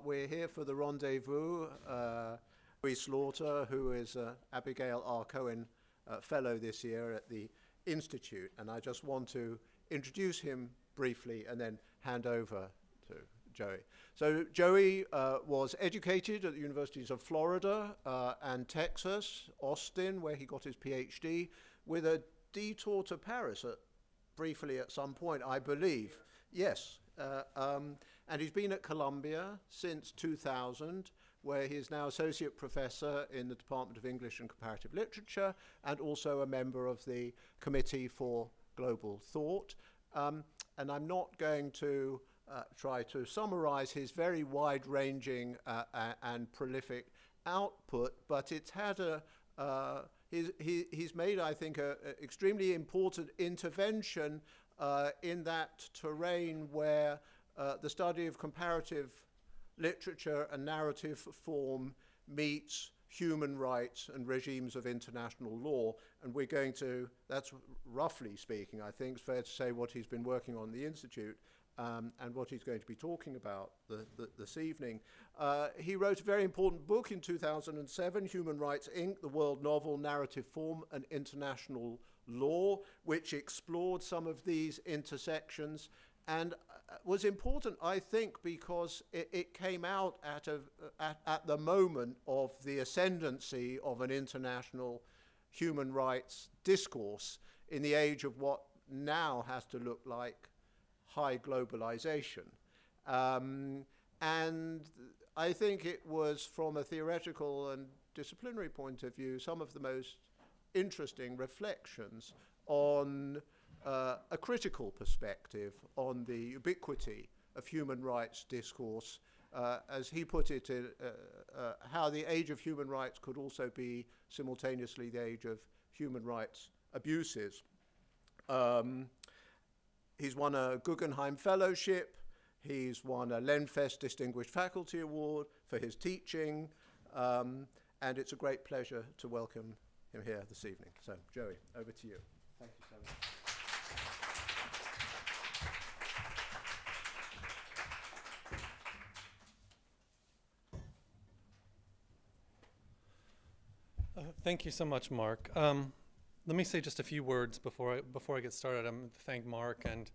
We're here for the Rendez-vous. Joey Slaughter, who is Abigail R. Cohen Fellow this year at the Institute, and I just want to introduce him briefly and then hand over to Joey. So Joey was educated at the universities of Florida and Texas, Austin, where he got his PhD, with a detour to Paris briefly at some point, I believe. Yes. And he's been at Columbia since 2000, where he is now associate professor in the Department of English and Comparative Literature, and also a member of the Committee for Global Thought. And I'm not going to try to summarize his very wide-ranging and prolific output, but it's had he's made, I think, an extremely important intervention in that terrain where the study of comparative literature and narrative form meets human rights and regimes of international law. And we're going to, that's roughly speaking, I think it's fair to say, what he's been working on in the Institute and what he's going to be talking about this evening. He wrote a very important book in 2007, Human Rights, Inc., The World Novel, Narrative Form and International Law, which explored some of these intersections and was important, I think, because it came out at the moment of the ascendancy of an international human rights discourse in the age of what now has to look like high globalization. And I think it was, from a theoretical and disciplinary point of view, some of the most interesting reflections on a critical perspective on the ubiquity of human rights discourse, as he put it, how the age of human rights could also be simultaneously the age of human rights abuses. He's won a Guggenheim Fellowship. He's won a Lenfest Distinguished Faculty Award for his teaching. And it's a great pleasure to welcome him here this evening. So, Joey, over to you. Thank you so much. Thank you so much, Mark. Let me say just a few words before I get started. I'm to thank Mark and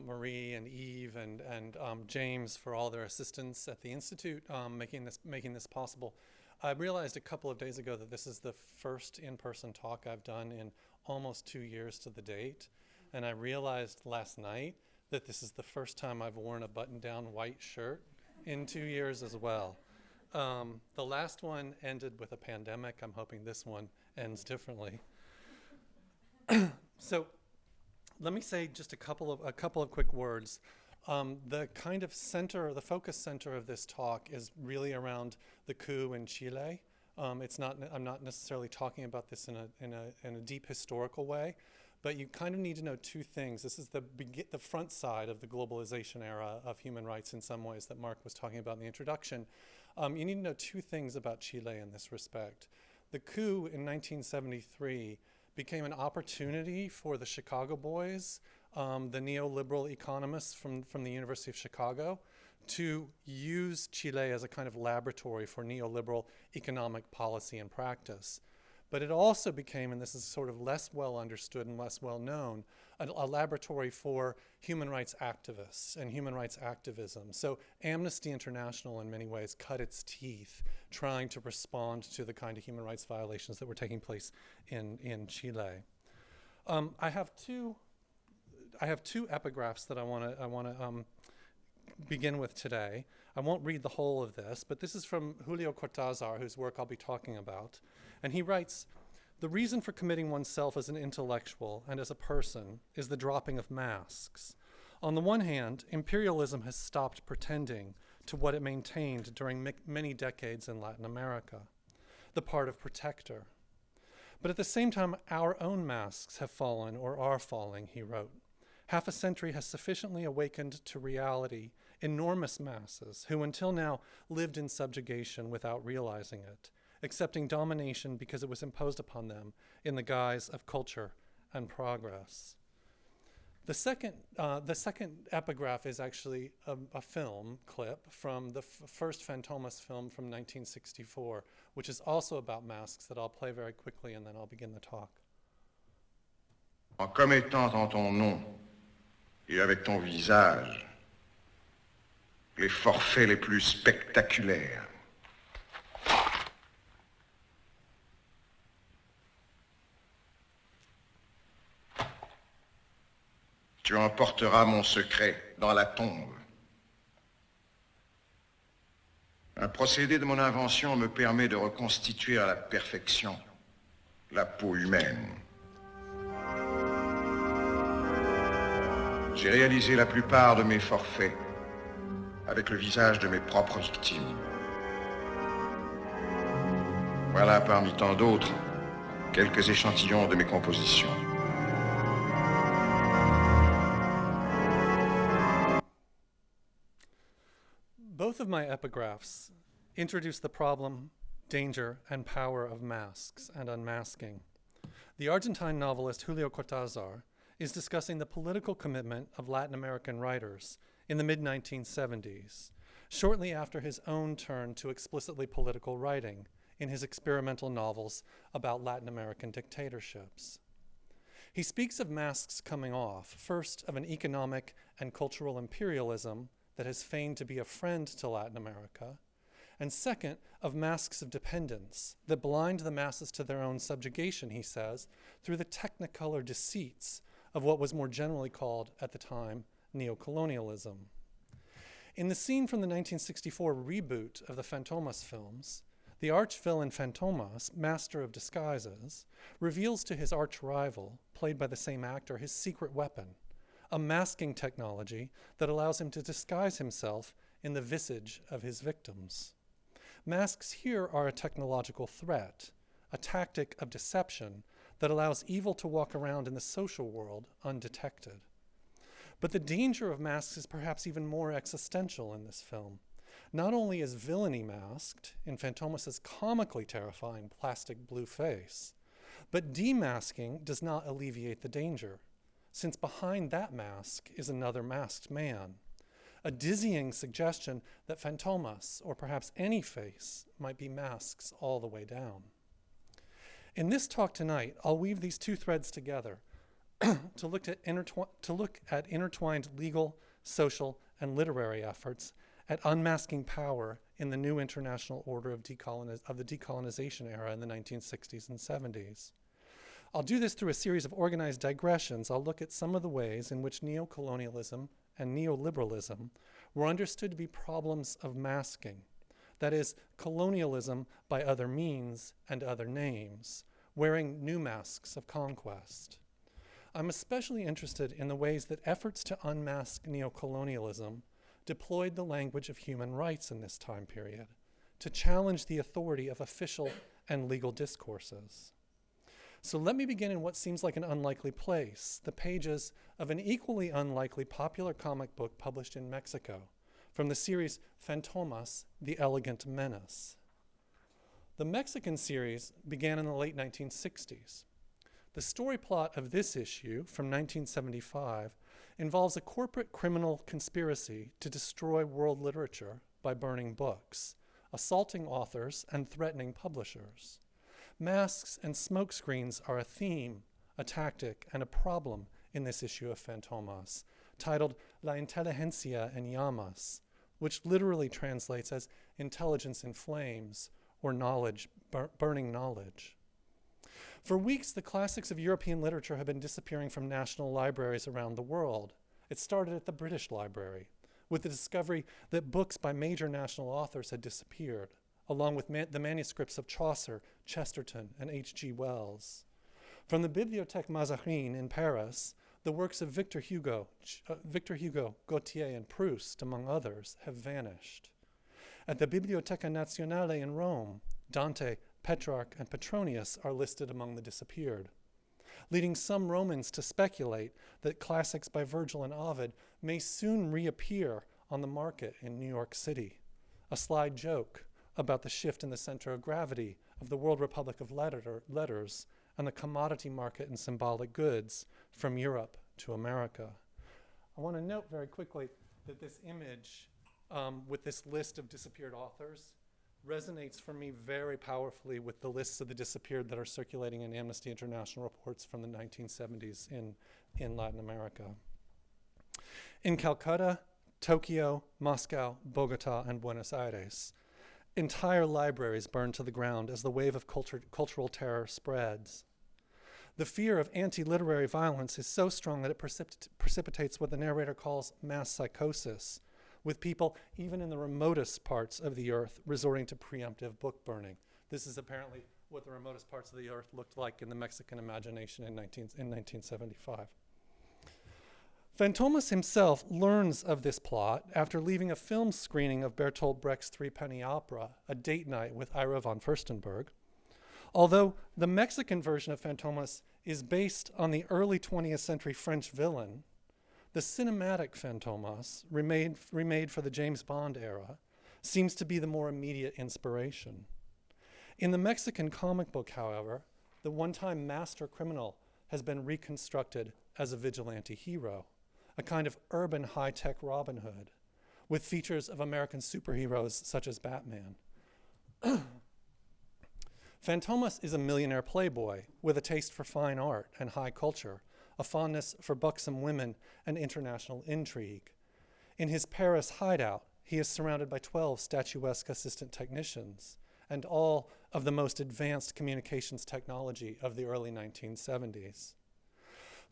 Marie and Eve and James for all their assistance at the Institute, making this possible. I realized a couple of days ago that this is the first in-person talk I've done in almost 2 years to the date, and I realized last night that this is the first time I've worn a button-down white shirt in 2 years as well. The last one ended with a pandemic. I'm hoping this one ends differently. So let me say just a couple of quick words. The kind of center, the focus center of this talk is really around the coup in Chile. I'm not necessarily talking about this in a deep historical way, but you kind of need to know two things. This is the front side of the globalization era of human rights in some ways that Mark was talking about in the introduction. You need to know two things about Chile in this respect. The coup in 1973 became an opportunity for the Chicago boys, the neoliberal economists from the University of Chicago, to use Chile as a kind of laboratory for neoliberal economic policy and practice. But it also became, and this is sort of less well understood and less well known, a laboratory for human rights activists and human rights activism. So Amnesty International in many ways cut its teeth trying to respond to the kind of human rights violations that were taking place in Chile. I have two epigraphs that I want to begin with today. I won't read the whole of this, but this is from Julio Cortázar, whose work I'll be talking about. And he writes, "The reason for committing oneself as an intellectual and as a person is the dropping of masks. On the one hand, imperialism has stopped pretending to what it maintained during many decades in Latin America, the part of protector. But at the same time, our own masks have fallen or are falling," he wrote. "Half a century has sufficiently awakened to reality enormous masses who until now lived in subjugation without realizing it, accepting domination because it was imposed upon them in the guise of culture and progress." The second epigraph is actually a film clip from the first Fantomas film from 1964, which is also about masks that I'll play very quickly and then I'll begin the talk. En commettant en ton nom et avec ton visage les forfaits les plus spectaculaires, tu emporteras mon secret dans la tombe. Un procédé de mon invention me permet de reconstituer à la perfection la peau humaine. J'ai réalisé la plupart de mes forfaits avec le visage de mes propres victimes. Voilà parmi tant d'autres quelques échantillons de mes compositions. Both of my epigraphs introduce the problem, danger, and power of masks and unmasking. The Argentine novelist Julio Cortázar is discussing the political commitment of Latin American writers in the mid-1970s, shortly after his own turn to explicitly political writing in his experimental novels about Latin American dictatorships. He speaks of masks coming off, first of an economic and cultural imperialism that has feigned to be a friend to Latin America, and second, of masks of dependence that blind the masses to their own subjugation, he says, through the technicolor deceits of what was more generally called, at the time, neocolonialism. In the scene from the 1964 reboot of the Fantomas films, the arch-villain Fantomas, master of disguises, reveals to his arch-rival, played by the same actor, his secret weapon, a masking technology that allows him to disguise himself in the visage of his victims. Masks here are a technological threat, a tactic of deception that allows evil to walk around in the social world undetected. But the danger of masks is perhaps even more existential in this film. Not only is villainy masked in Fantomas' comically terrifying plastic blue face, but demasking does not alleviate the danger, since behind that mask is another masked man, a dizzying suggestion that Fantomas, or perhaps any face, might be masks all the way down. In this talk tonight, I'll weave these two threads together to look at intertwined legal, social, and literary efforts at unmasking power in the new international order of the decolonization era in the 1960s and 70s. I'll do this through a series of organized digressions. I'll look at some of the ways in which neocolonialism and neoliberalism were understood to be problems of masking, that is, colonialism by other means and other names, wearing new masks of conquest. I'm especially interested in the ways that efforts to unmask neocolonialism deployed the language of human rights in this time period to challenge the authority of official and legal discourses. So let me begin in what seems like an unlikely place, the pages of an equally unlikely popular comic book published in Mexico from the series Fantomas, the Elegant Menace. The Mexican series began in the late 1960s. The story plot of this issue from 1975 involves a corporate criminal conspiracy to destroy world literature by burning books, assaulting authors, and threatening publishers. Masks and smokescreens are a theme, a tactic, and a problem in this issue of Fantomas, titled La Inteligencia en Llamas, which literally translates as intelligence in flames, or knowledge, burning knowledge. For weeks, the classics of European literature have been disappearing from national libraries around the world. It started at the British Library, with the discovery that books by major national authors had disappeared, along with the manuscripts of Chaucer, Chesterton, and H.G. Wells. From the Bibliothèque Mazarin in Paris, the works of Victor Hugo, Gautier, and Proust, among others, have vanished. At the Biblioteca Nazionale in Rome, Dante, Petrarch, and Petronius are listed among the disappeared, leading some Romans to speculate that classics by Virgil and Ovid may soon reappear on the market in New York City, a sly joke about the shift in the center of gravity of the World Republic of Letters and the commodity market in symbolic goods from Europe to America. I want to note very quickly that this image with this list of disappeared authors resonates for me very powerfully with the lists of the disappeared that are circulating in Amnesty International reports from the 1970s in Latin America. In Calcutta, Tokyo, Moscow, Bogota, and Buenos Aires, entire libraries burned to the ground as the wave of cultural terror spreads. The fear of anti-literary violence is so strong that it precipitates what the narrator calls mass psychosis, with people, even in the remotest parts of the earth, resorting to preemptive book burning. This is apparently what the remotest parts of the earth looked like in the Mexican imagination in 1975. Fantomas himself learns of this plot after leaving a film screening of Bertolt Brecht's Threepenny Opera, A Date Night with Ira von Furstenberg. Although the Mexican version of Fantomas is based on the early 20th century French villain, the cinematic Fantomas, remade for the James Bond era, seems to be the more immediate inspiration. In the Mexican comic book, however, the one-time master criminal has been reconstructed as a vigilante hero, a kind of urban high-tech Robin Hood, with features of American superheroes such as Batman. Fantomas is a millionaire playboy with a taste for fine art and high culture, a fondness for buxom women and international intrigue. In his Paris hideout, he is surrounded by 12 statuesque assistant technicians and all of the most advanced communications technology of the early 1970s.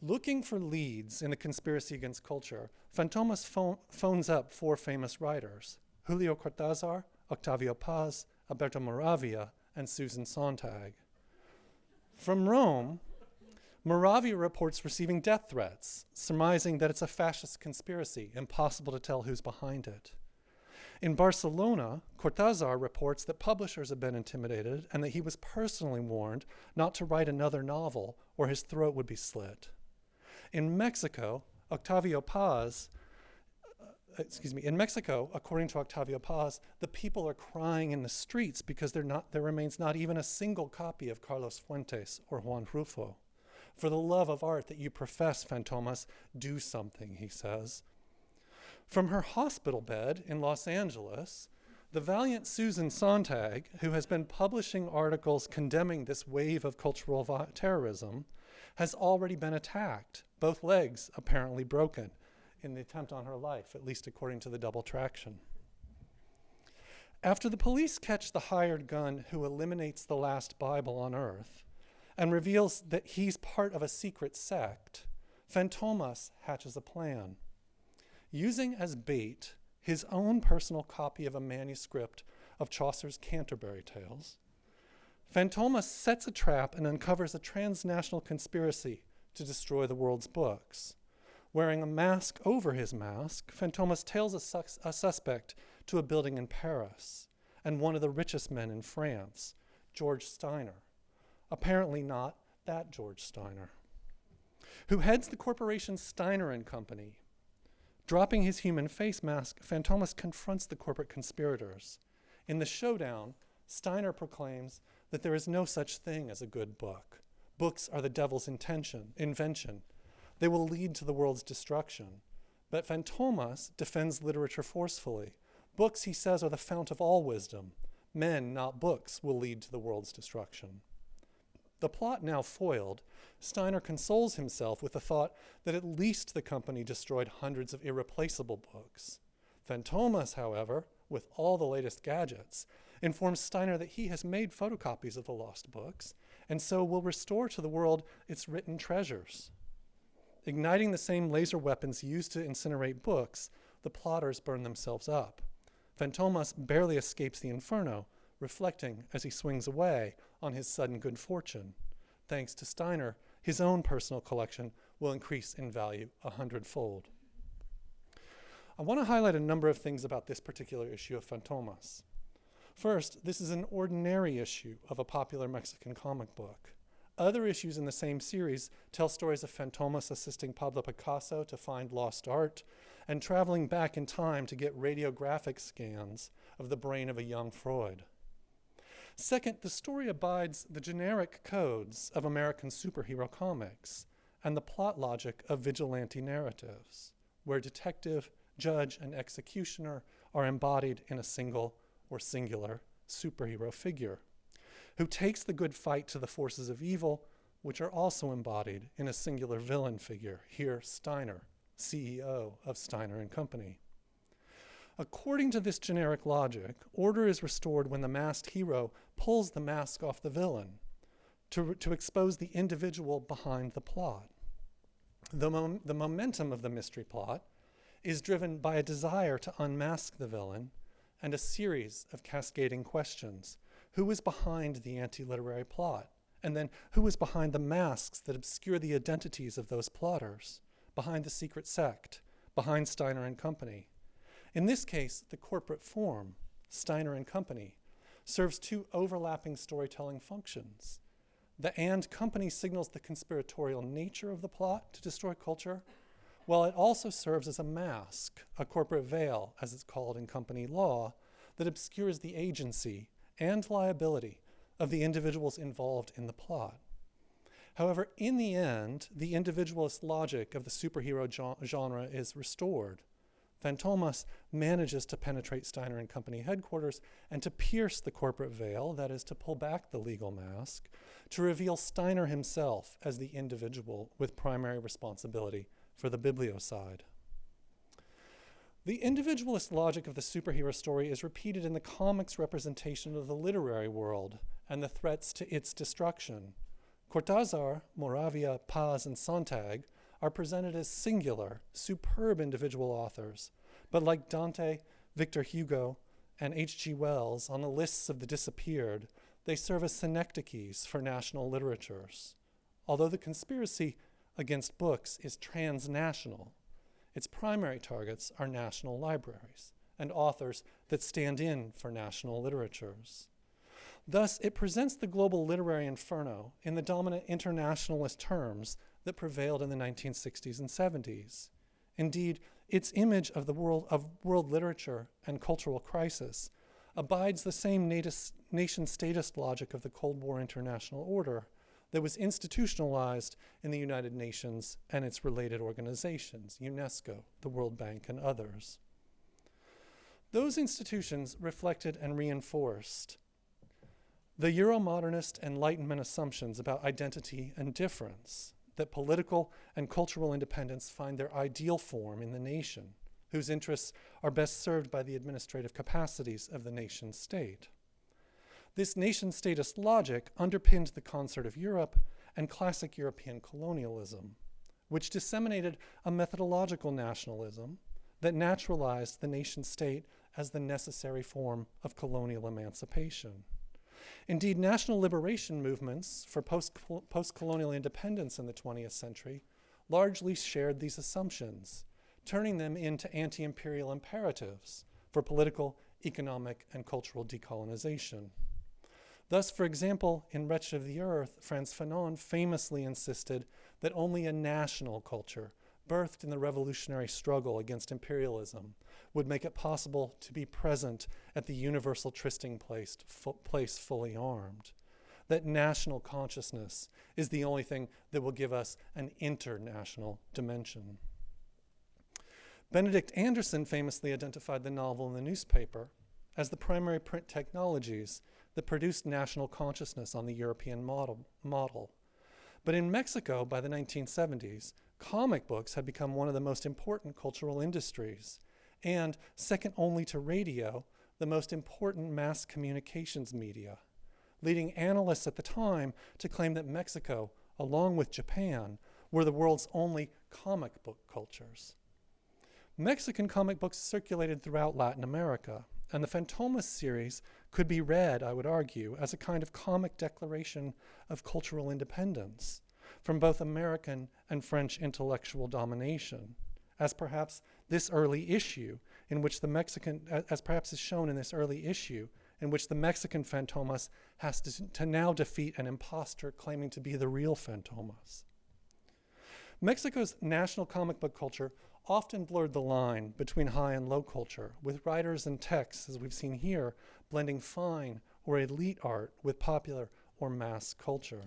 Looking for leads in the conspiracy against culture, Fantomas phones up 4 famous writers, Julio Cortázar, Octavio Paz, Alberto Moravia, and Susan Sontag. From Rome, Moravia reports receiving death threats, surmising that it's a fascist conspiracy, impossible to tell who's behind it. In Barcelona, Cortázar reports that publishers have been intimidated and that he was personally warned not to write another novel or his throat would be slit. In Mexico, according to Octavio Paz, the people are crying in the streets because there remains not even a single copy of Carlos Fuentes or Juan Rulfo. For the love of art that you profess, Fantomas, do something, he says. From her hospital bed in Los Angeles, the valiant Susan Sontag, who has been publishing articles condemning this wave of cultural terrorism, has already been attacked, both legs apparently broken, in the attempt on her life, at least according to the double traction. After the police catch the hired gun who eliminates the last Bible on earth and reveals that he's part of a secret sect, Fantomas hatches a plan. Using as bait his own personal copy of a manuscript of Chaucer's Canterbury Tales, Fantomas sets a trap and uncovers a transnational conspiracy to destroy the world's books. Wearing a mask over his mask, Fantomas tails a suspect to a building in Paris and one of the richest men in France, George Steiner. Apparently not that George Steiner, who heads the corporation Steiner & Company. Dropping his human face mask, Fantomas confronts the corporate conspirators. In the showdown, Steiner proclaims that there is no such thing as a good book. Books are the devil's invention. They will lead to the world's destruction. But Fantomas defends literature forcefully. Books, he says, are the fount of all wisdom. Men, not books, will lead to the world's destruction. The plot now foiled, Steiner consoles himself with the thought that at least the company destroyed hundreds of irreplaceable books. Fantomas, however, with all the latest gadgets, informs Steiner that he has made photocopies of the lost books, and so will restore to the world its written treasures. Igniting the same laser weapons used to incinerate books, the plotters burn themselves up. Fantomas barely escapes the inferno, reflecting as he swings away on his sudden good fortune. Thanks to Steiner, his own personal collection will increase in value 100-fold. I want to highlight a number of things about this particular issue of Fantomas. First, this is an ordinary issue of a popular Mexican comic book. Other issues in the same series tell stories of Fantomas assisting Pablo Picasso to find lost art and traveling back in time to get radiographic scans of the brain of a young Freud. Second, the story abides the generic codes of American superhero comics and the plot logic of vigilante narratives. where detective, judge, and executioner are embodied in a single or singular superhero figure, who takes the good fight to the forces of evil, which are also embodied in a singular villain figure, here Steiner, CEO of Steiner and Company. According to this generic logic, order is restored when the masked hero pulls the mask off the villain to expose the individual behind the plot. The momentum of the mystery plot is driven by a desire to unmask the villain and a series of cascading questions. Who is behind the anti-literary plot? And then who is behind the masks that obscure the identities of those plotters? Behind the secret sect? Behind Steiner and Company? In this case, the corporate form, Steiner and Company, serves two overlapping storytelling functions. The and company signals the conspiratorial nature of the plot to destroy culture, while it also serves as a mask, a corporate veil, as it's called in company law, that obscures the agency and liability of the individuals involved in the plot. However, in the end, the individualist logic of the superhero genre is restored. Fantomas manages to penetrate Steiner and Company headquarters and to pierce the corporate veil, that is, to pull back the legal mask, to reveal Steiner himself as the individual with primary responsibility for the bibliocide. The individualist logic of the superhero story is repeated in the comics representation of the literary world and the threats to its destruction. Cortázar, Moravia, Paz, and Sontag are presented as singular, superb individual authors, but like Dante, Victor Hugo, and H.G. Wells on the lists of the disappeared, they serve as synecdoches for national literatures. Although the conspiracy against books is transnational, its primary targets are national libraries and authors that stand in for national literatures. Thus, it presents the global literary inferno in the dominant internationalist terms that prevailed in the 1960s and 70s. Indeed, its image of the world literature and cultural crisis abides the same nation-statist logic of the Cold War international order that was institutionalized in the United Nations and its related organizations, UNESCO, the World Bank, and others. Those institutions reflected and reinforced the Euromodernist Enlightenment assumptions about identity and difference, that political and cultural independence find their ideal form in the nation, whose interests are best served by the administrative capacities of the nation state. This nation-statist logic underpinned the concert of Europe and classic European colonialism, which disseminated a methodological nationalism that naturalized the nation-state as the necessary form of colonial emancipation. Indeed, national liberation movements for post-colonial independence in the 20th century largely shared these assumptions, turning them into anti-imperial imperatives for political, economic, and cultural decolonization. Thus, for example, in Wretched of the Earth, Frantz Fanon famously insisted that only a national culture, birthed in the revolutionary struggle against imperialism, would make it possible to be present at the universal trysting place fully armed. That national consciousness is the only thing that will give us an international dimension. Benedict Anderson famously identified the novel and the newspaper as the primary print technologies that produced national consciousness on the European model. But in Mexico, by the 1970s, comic books had become one of the most important cultural industries, and, second only to radio, the most important mass communications media, leading analysts at the time to claim that Mexico, along with Japan, were the world's only comic book cultures. Mexican comic books circulated throughout Latin America, and the Fantomas series could be read, I would argue, as a kind of comic declaration of cultural independence from both American and French intellectual domination, as perhaps this early issue in which the Mexican, as perhaps is shown in this early issue, in which the Mexican Fantomas has to now defeat an imposter claiming to be the real Fantomas. Mexico's national comic book culture often blurred the line between high and low culture, with writers and texts, as we've seen here, blending fine or elite art with popular or mass culture.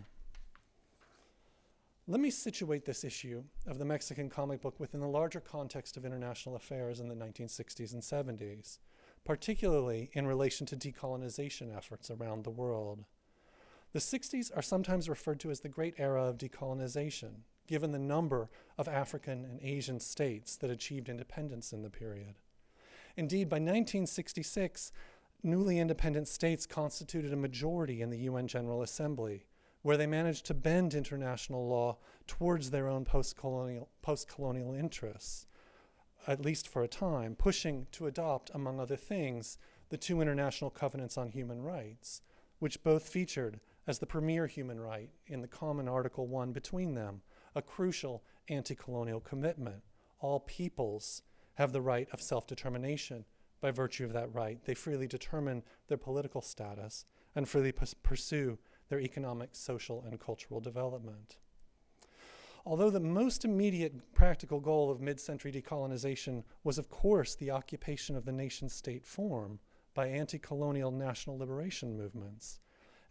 Let me situate this issue of the Mexican comic book within the larger context of international affairs in the 1960s and 70s, particularly in relation to decolonization efforts around the world. The 60s are sometimes referred to as the Great Era of Decolonization, given the number of African and Asian states that achieved independence in the period. Indeed, by 1966, newly independent states constituted a majority in the UN General Assembly, where they managed to bend international law towards their own post-colonial interests, at least for a time, pushing to adopt, among other things, the two international covenants on human rights, which both featured as the premier human right in the common Article 1 between them, a crucial anti-colonial commitment. All peoples have the right of self-determination. By virtue of that right, they freely determine their political status and freely pursue their economic, social, and cultural development. Although the most immediate practical goal of mid-century decolonization was, of course, the occupation of the nation-state form by anti-colonial national liberation movements,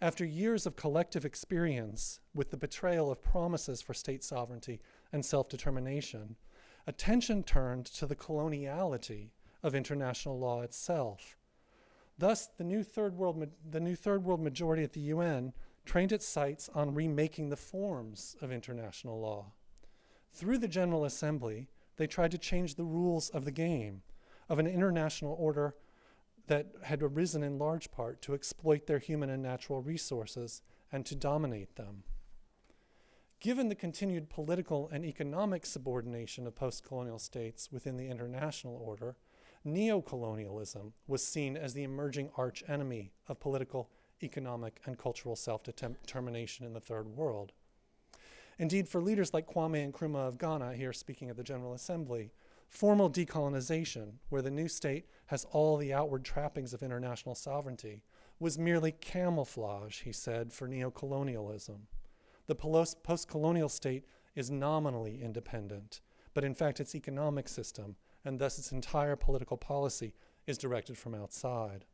after years of collective experience with the betrayal of promises for state sovereignty and self-determination, attention turned to the coloniality of international law itself. Thus, the new Third World majority at the UN trained its sights on remaking the forms of international law. Through the General Assembly, they tried to change the rules of the game, of an international order that had arisen in large part to exploit their human and natural resources and to dominate them. Given the continued political and economic subordination of post-colonial states within the international order, neocolonialism was seen as the emerging arch-enemy of political, economic, and cultural self-determination in the Third World. Indeed, for leaders like Kwame Nkrumah of Ghana, here speaking at the General Assembly, formal decolonization, where the new state has all the outward trappings of international sovereignty, was merely camouflage, he said, for neocolonialism. The post-colonial state is nominally independent, but in fact its economic system, and thus its entire political policy, is directed from outside.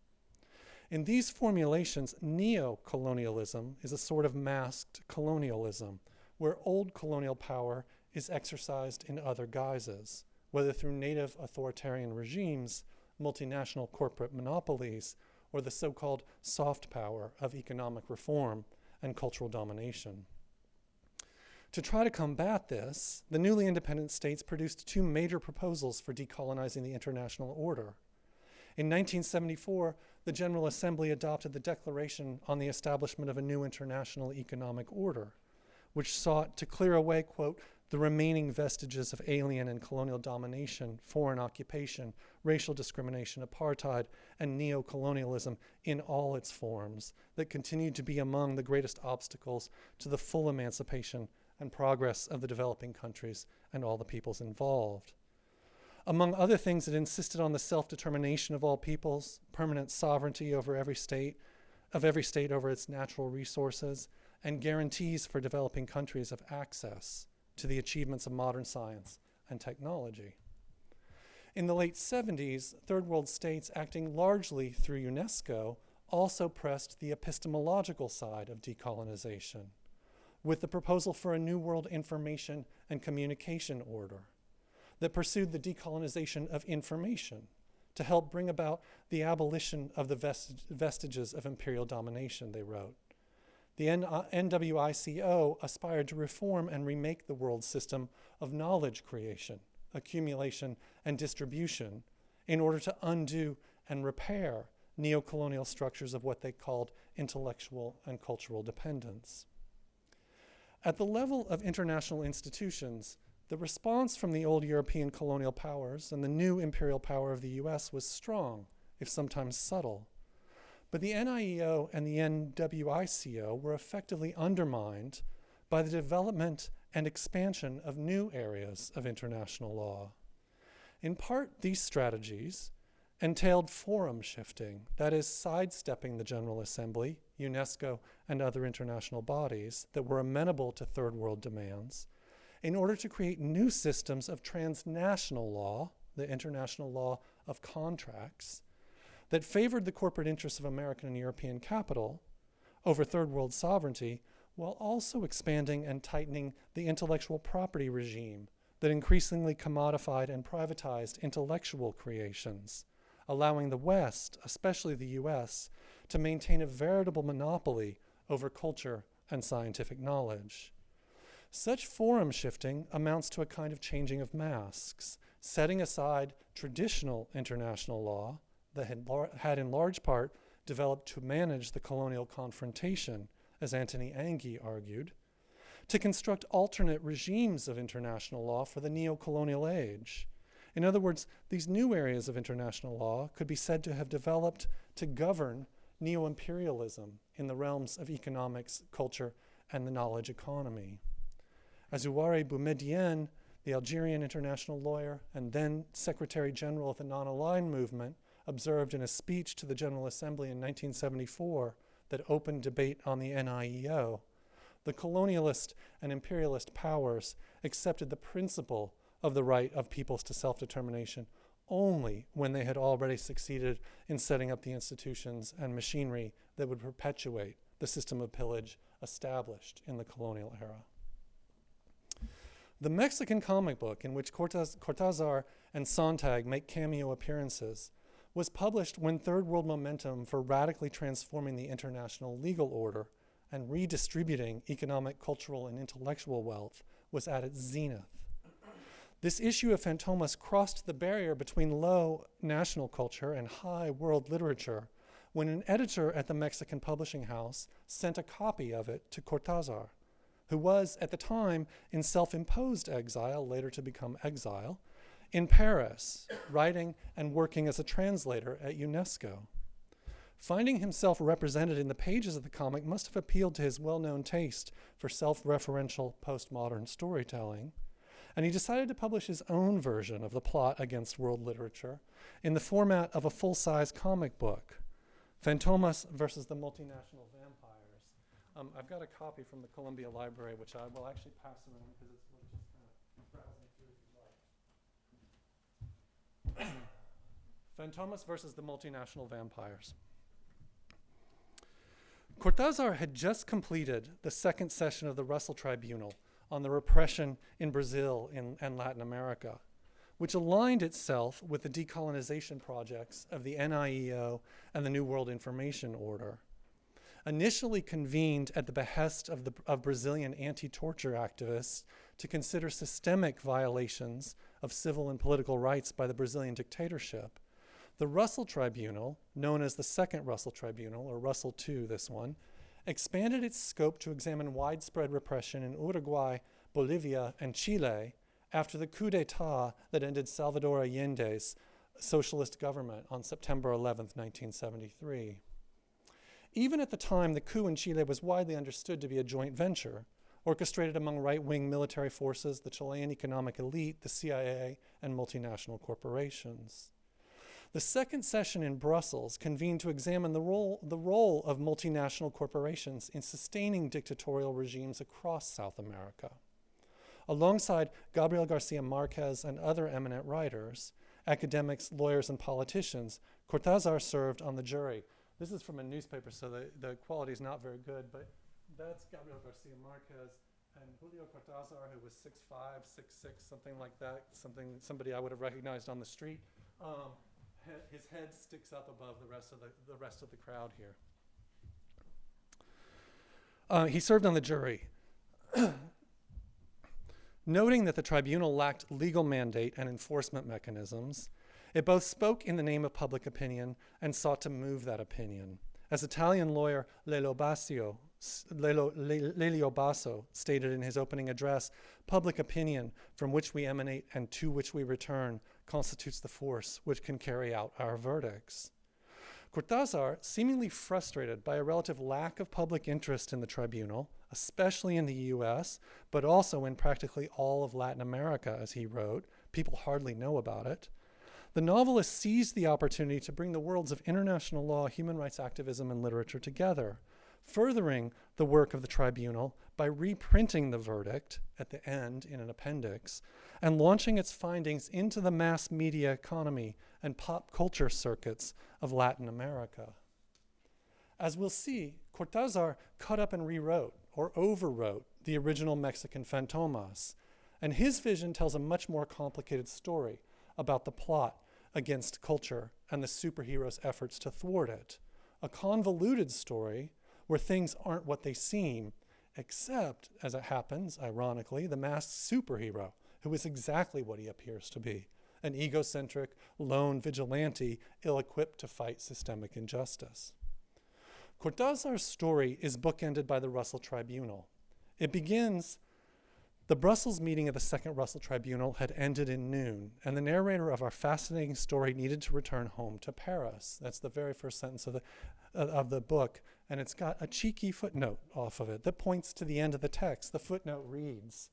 In these formulations, neocolonialism is a sort of masked colonialism, where old colonial power is exercised in other guises, whether through native authoritarian regimes, multinational corporate monopolies, or the so-called soft power of economic reform and cultural domination. To try to combat this, the newly independent states produced two major proposals for decolonizing the international order. In 1974, the General Assembly adopted the Declaration on the Establishment of a New International Economic Order, which sought to clear away, quote, the remaining vestiges of alien and colonial domination, foreign occupation, racial discrimination, apartheid, and neocolonialism in all its forms that continued to be among the greatest obstacles to the full emancipation and progress of the developing countries and all the peoples involved. Among other things, it insisted on the self-determination of all peoples, permanent sovereignty over every state over its natural resources, and guarantees for developing countries of access to the achievements of modern science and technology. In the late 70s, Third World states, acting largely through UNESCO, also pressed the epistemological side of decolonization, with the proposal for a New World Information and Communication Order that pursued the decolonization of information to help bring about the abolition of the vestiges of imperial domination, they wrote. The NWICO aspired to reform and remake the world system of knowledge creation, accumulation, and distribution in order to undo and repair neocolonial structures of what they called intellectual and cultural dependence. At the level of international institutions, the response from the old European colonial powers and the new imperial power of the US was strong, if sometimes subtle. But the NIEO and the NWICO were effectively undermined by the development and expansion of new areas of international law. In part, these strategies entailed forum shifting, that is, sidestepping the General Assembly, UNESCO, and other international bodies that were amenable to Third World demands, in order to create new systems of transnational law, the international law of contracts, that favored the corporate interests of American and European capital over Third World sovereignty, while also expanding and tightening the intellectual property regime that increasingly commodified and privatized intellectual creations, allowing the West, especially the US, to maintain a veritable monopoly over culture and scientific knowledge. Such forum shifting amounts to a kind of changing of masks, setting aside traditional international law that had in large part developed to manage the colonial confrontation, as Anthony Anghie argued, to construct alternate regimes of international law for the neo-colonial age. In other words, these new areas of international law could be said to have developed to govern neo-imperialism in the realms of economics, culture, and the knowledge economy. As Ouare Boumediene, the Algerian international lawyer and then Secretary General of the Non-Aligned Movement, observed in a speech to the General Assembly in 1974 that opened debate on the NIEO, the colonialist and imperialist powers accepted the principle of the right of peoples to self-determination only when they had already succeeded in setting up the institutions and machinery that would perpetuate the system of pillage established in the colonial era. The Mexican comic book in which Cortázar and Sontag make cameo appearances was published when Third World momentum for radically transforming the international legal order and redistributing economic, cultural, and intellectual wealth was at its zenith. This issue of Fantomas crossed the barrier between low national culture and high world literature when an editor at the Mexican publishing house sent a copy of it to Cortázar, who was, at the time, in self-imposed exile, later to become exile, in Paris, writing and working as a translator at UNESCO. Finding himself represented in the pages of the comic must have appealed to his well-known taste for self-referential postmodern storytelling, and he decided to publish his own version of the plot against world literature in the format of a full-size comic book, Fantomas versus the Multinational Vampires. I've got a copy from the Columbia Library, which I will actually pass around because it's worth just kind of browsing through if you'd like. Fantomas versus the Multinational Vampires. Cortázar had just completed the second session of the Russell Tribunal on the repression in Brazil and Latin America, which aligned itself with the decolonization projects of the NIEO and the New World Information Order. Initially convened at the behest of Brazilian anti-torture activists to consider systemic violations of civil and political rights by the Brazilian dictatorship, the Russell Tribunal, known as the Second Russell Tribunal, or Russell II, this one, expanded its scope to examine widespread repression in Uruguay, Bolivia, and Chile after the coup d'etat that ended Salvador Allende's socialist government on September 11, 1973. Even at the time, the coup in Chile was widely understood to be a joint venture, orchestrated among right-wing military forces, the Chilean economic elite, the CIA, and multinational corporations. The second session in Brussels convened to examine the role of multinational corporations in sustaining dictatorial regimes across South America. Alongside Gabriel Garcia Marquez and other eminent writers, academics, lawyers, and politicians, Cortázar served on the jury. This is from a newspaper, so the quality is not very good, but that's Gabriel Garcia Marquez and Julio Cortázar, who was 6'5", 6'6", something like that, somebody I would have recognized on the street. His head sticks up above the rest of the crowd here. He served on the jury. Noting that the tribunal lacked legal mandate and enforcement mechanisms, it both spoke in the name of public opinion and sought to move that opinion. As Italian lawyer Lelio Basso stated in his opening address, public opinion from which we emanate and to which we return constitutes the force which can carry out our verdicts. Cortázar, seemingly frustrated by a relative lack of public interest in the tribunal, especially in the US, but also in practically all of Latin America, as he wrote, people hardly know about it, the novelist seized the opportunity to bring the worlds of international law, human rights activism, and literature together, furthering the work of the tribunal by reprinting the verdict at the end in an appendix and launching its findings into the mass media economy and pop culture circuits of Latin America. As we'll see, Cortázar cut up and rewrote, or overwrote the original Mexican Fantomas. And his vision tells a much more complicated story about the plot against culture and the superhero's efforts to thwart it. A convoluted story where things aren't what they seem, except, as it happens, ironically, the masked superhero, who is exactly what he appears to be, an egocentric, lone vigilante ill-equipped to fight systemic injustice. Cortázar's story is bookended by the Russell Tribunal. It begins, the Brussels meeting of the Second Russell Tribunal had ended in noon, and the narrator of our fascinating story needed to return home to Paris. That's the very first sentence of the book, and it's got a cheeky footnote off of it that points to the end of the text. The footnote reads,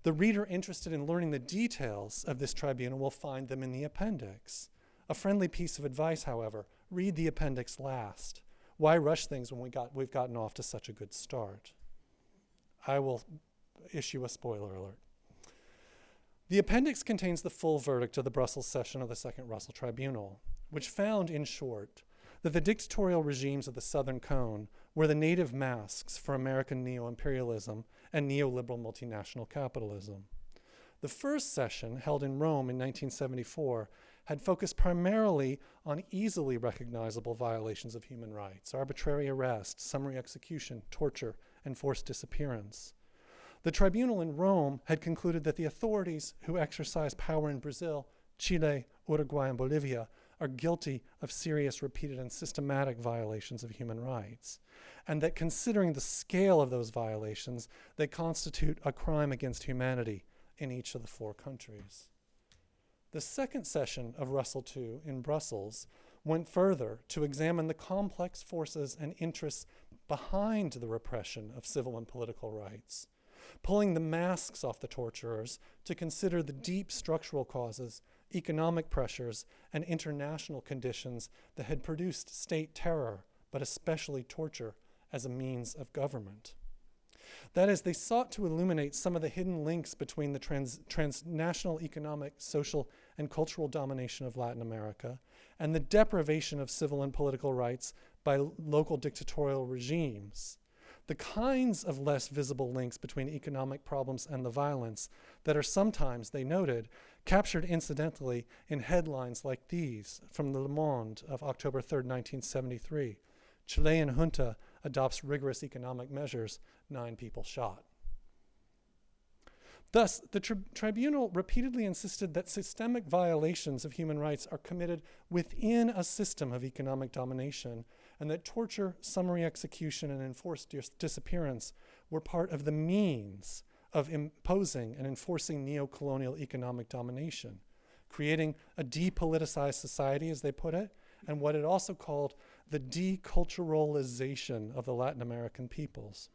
"The reader interested in learning the details of this tribunal will find them in the appendix. A friendly piece of advice, however, read the appendix last. Why rush things when we've gotten off to such a good start?" I will issue a spoiler alert. The appendix contains the full verdict of the Brussels session of the Second Russell Tribunal, which found, in short, that the dictatorial regimes of the Southern Cone were the native masks for American neo-imperialism and neoliberal multinational capitalism. The first session, held in Rome in 1974, had focused primarily on easily recognizable violations of human rights, arbitrary arrest, summary execution, torture, and forced disappearance. The tribunal in Rome had concluded that the authorities who exercise power in Brazil, Chile, Uruguay, and Bolivia are guilty of serious, repeated, and systematic violations of human rights, and that considering the scale of those violations, they constitute a crime against humanity in each of the 4 countries. The second session of Russell II in Brussels went further to examine the complex forces and interests behind the repression of civil and political rights, pulling the masks off the torturers to consider the deep structural causes, economic pressures, and international conditions that had produced state terror, but especially torture, as a means of government. That is, they sought to illuminate some of the hidden links between the transnational economic, social, and cultural domination of Latin America and the deprivation of civil and political rights by local dictatorial regimes. The kinds of less visible links between economic problems and the violence that are sometimes, they noted, captured incidentally in headlines like these from Le Monde of October 3rd, 1973. Chilean junta adopts rigorous economic measures, 9 people shot. Thus, the tribunal repeatedly insisted that systemic violations of human rights are committed within a system of economic domination, and that torture, summary execution, and enforced disappearance were part of the means of imposing and enforcing neo-colonial economic domination, creating a depoliticized society, as they put it, and what it also called the deculturalization of the Latin American peoples.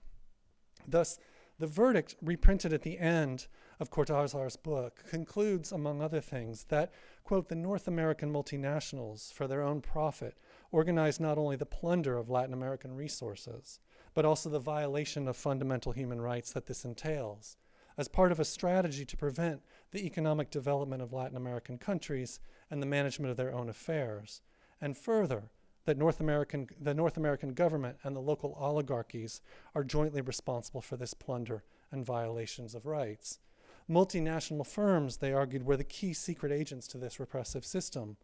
Thus, the verdict, reprinted at the end of Cortázar's book, concludes, among other things, that, quote, the North American multinationals, for their own profit, organized not only the plunder of Latin American resources, but also the violation of fundamental human rights that this entails, as part of a strategy to prevent the economic development of Latin American countries and the management of their own affairs. And further, that the North American government and the local oligarchies are jointly responsible for this plunder and violations of rights. Multinational firms, they argued, were the key secret agents to this repressive system.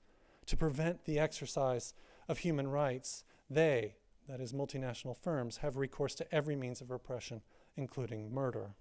To prevent the exercise of human rights, they, that is multinational firms, have recourse to every means of repression, including murder.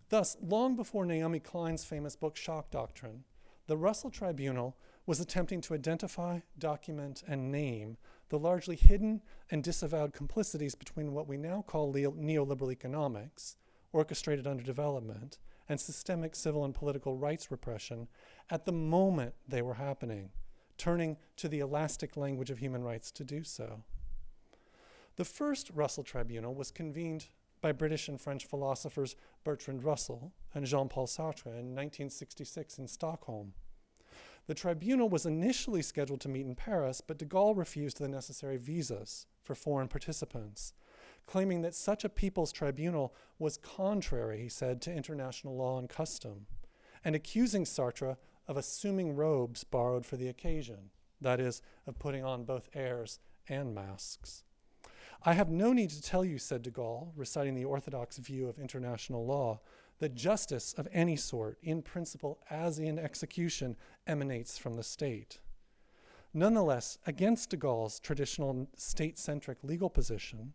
Thus, long before Naomi Klein's famous book Shock Doctrine, the Russell Tribunal was attempting to identify, document, and name the largely hidden and disavowed complicities between what we now call neoliberal economics, orchestrated underdevelopment, and systemic civil and political rights repression at the moment they were happening, turning to the elastic language of human rights to do so. The first Russell Tribunal was convened by British and French philosophers Bertrand Russell and Jean-Paul Sartre in 1966 in Stockholm. The tribunal was initially scheduled to meet in Paris, but de Gaulle refused the necessary visas for foreign participants, claiming that such a people's tribunal was contrary, he said, to international law and custom, and accusing Sartre of assuming robes borrowed for the occasion, that is, of putting on both airs and masks. "I have no need to tell you," said de Gaulle, reciting the orthodox view of international law, "that justice of any sort, in principle as in execution, emanates from the state." Nonetheless, against de Gaulle's traditional state-centric legal position,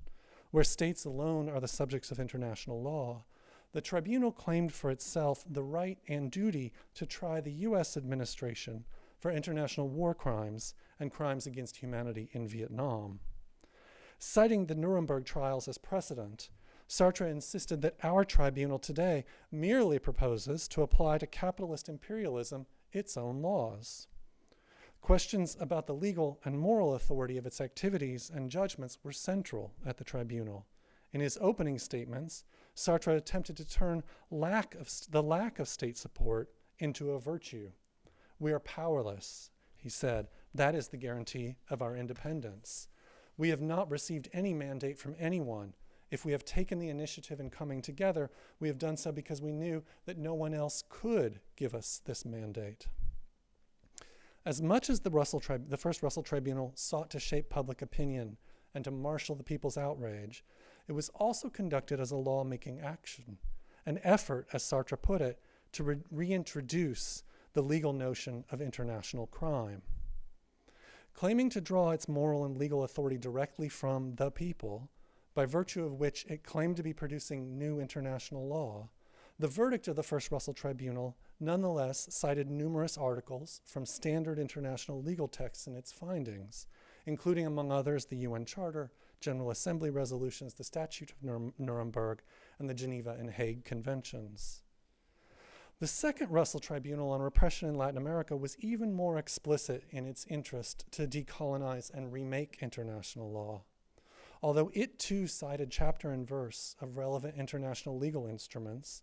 where states alone are the subjects of international law, the tribunal claimed for itself the right and duty to try the US administration for international war crimes and crimes against humanity in Vietnam. Citing the Nuremberg trials as precedent, Sartre insisted that our tribunal today merely proposes to apply to capitalist imperialism its own laws. Questions about the legal and moral authority of its activities and judgments were central at the tribunal. In his opening statements, Sartre attempted to turn the lack of state support into a virtue. "We are powerless," he said. "That is the guarantee of our independence. We have not received any mandate from anyone. If we have taken the initiative in coming together, we have done so because we knew that no one else could give us this mandate." As much as the first Russell Tribunal sought to shape public opinion and to marshal the people's outrage, it was also conducted as a law-making action, an effort, as Sartre put it, to reintroduce the legal notion of international crime. Claiming to draw its moral and legal authority directly from the people, by virtue of which it claimed to be producing new international law, the verdict of the first Russell Tribunal nonetheless cited numerous articles from standard international legal texts in its findings, including, among others, the UN Charter, General Assembly resolutions, the Statute of Nuremberg, and the Geneva and Hague Conventions. The second Russell Tribunal on repression in Latin America was even more explicit in its interest to decolonize and remake international law. Although it too cited chapter and verse of relevant international legal instruments,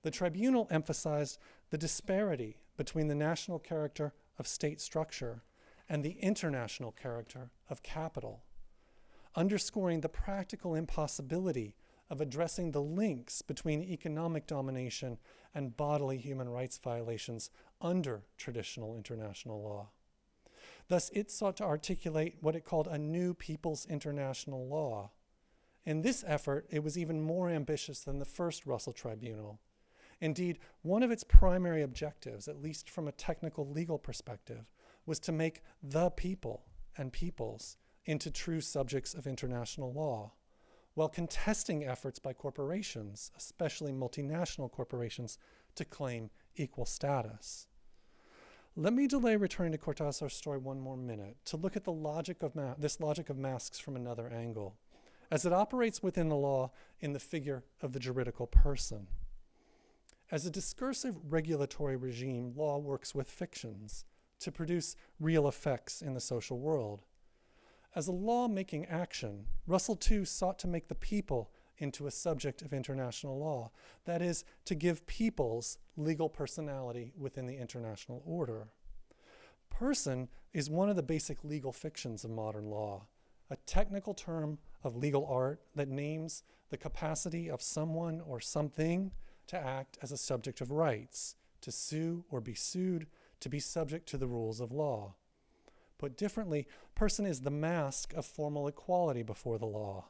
the tribunal emphasized the disparity between the national character of state structure and the international character of capital, underscoring the practical impossibility of addressing the links between economic domination and bodily human rights violations under traditional international law. Thus, it sought to articulate what it called a new people's international law. In this effort, it was even more ambitious than the first Russell Tribunal. Indeed, one of its primary objectives, at least from a technical legal perspective, was to make the people and peoples into true subjects of international law, while contesting efforts by corporations, especially multinational corporations, to claim equal status. Let me delay returning to Cortázar's story one more minute to look at the logic of this logic of masks from another angle, as it operates within the law in the figure of the juridical person. As a discursive regulatory regime, law works with fictions to produce real effects in the social world. As a law-making action, Russell too sought to make the people into a subject of international law, that is, to give peoples legal personality within the international order. Person is one of the basic legal fictions of modern law, a technical term of legal art that names the capacity of someone or something to act as a subject of rights, to sue or be sued, to be subject to the rules of law. Put differently, person is the mask of formal equality before the law,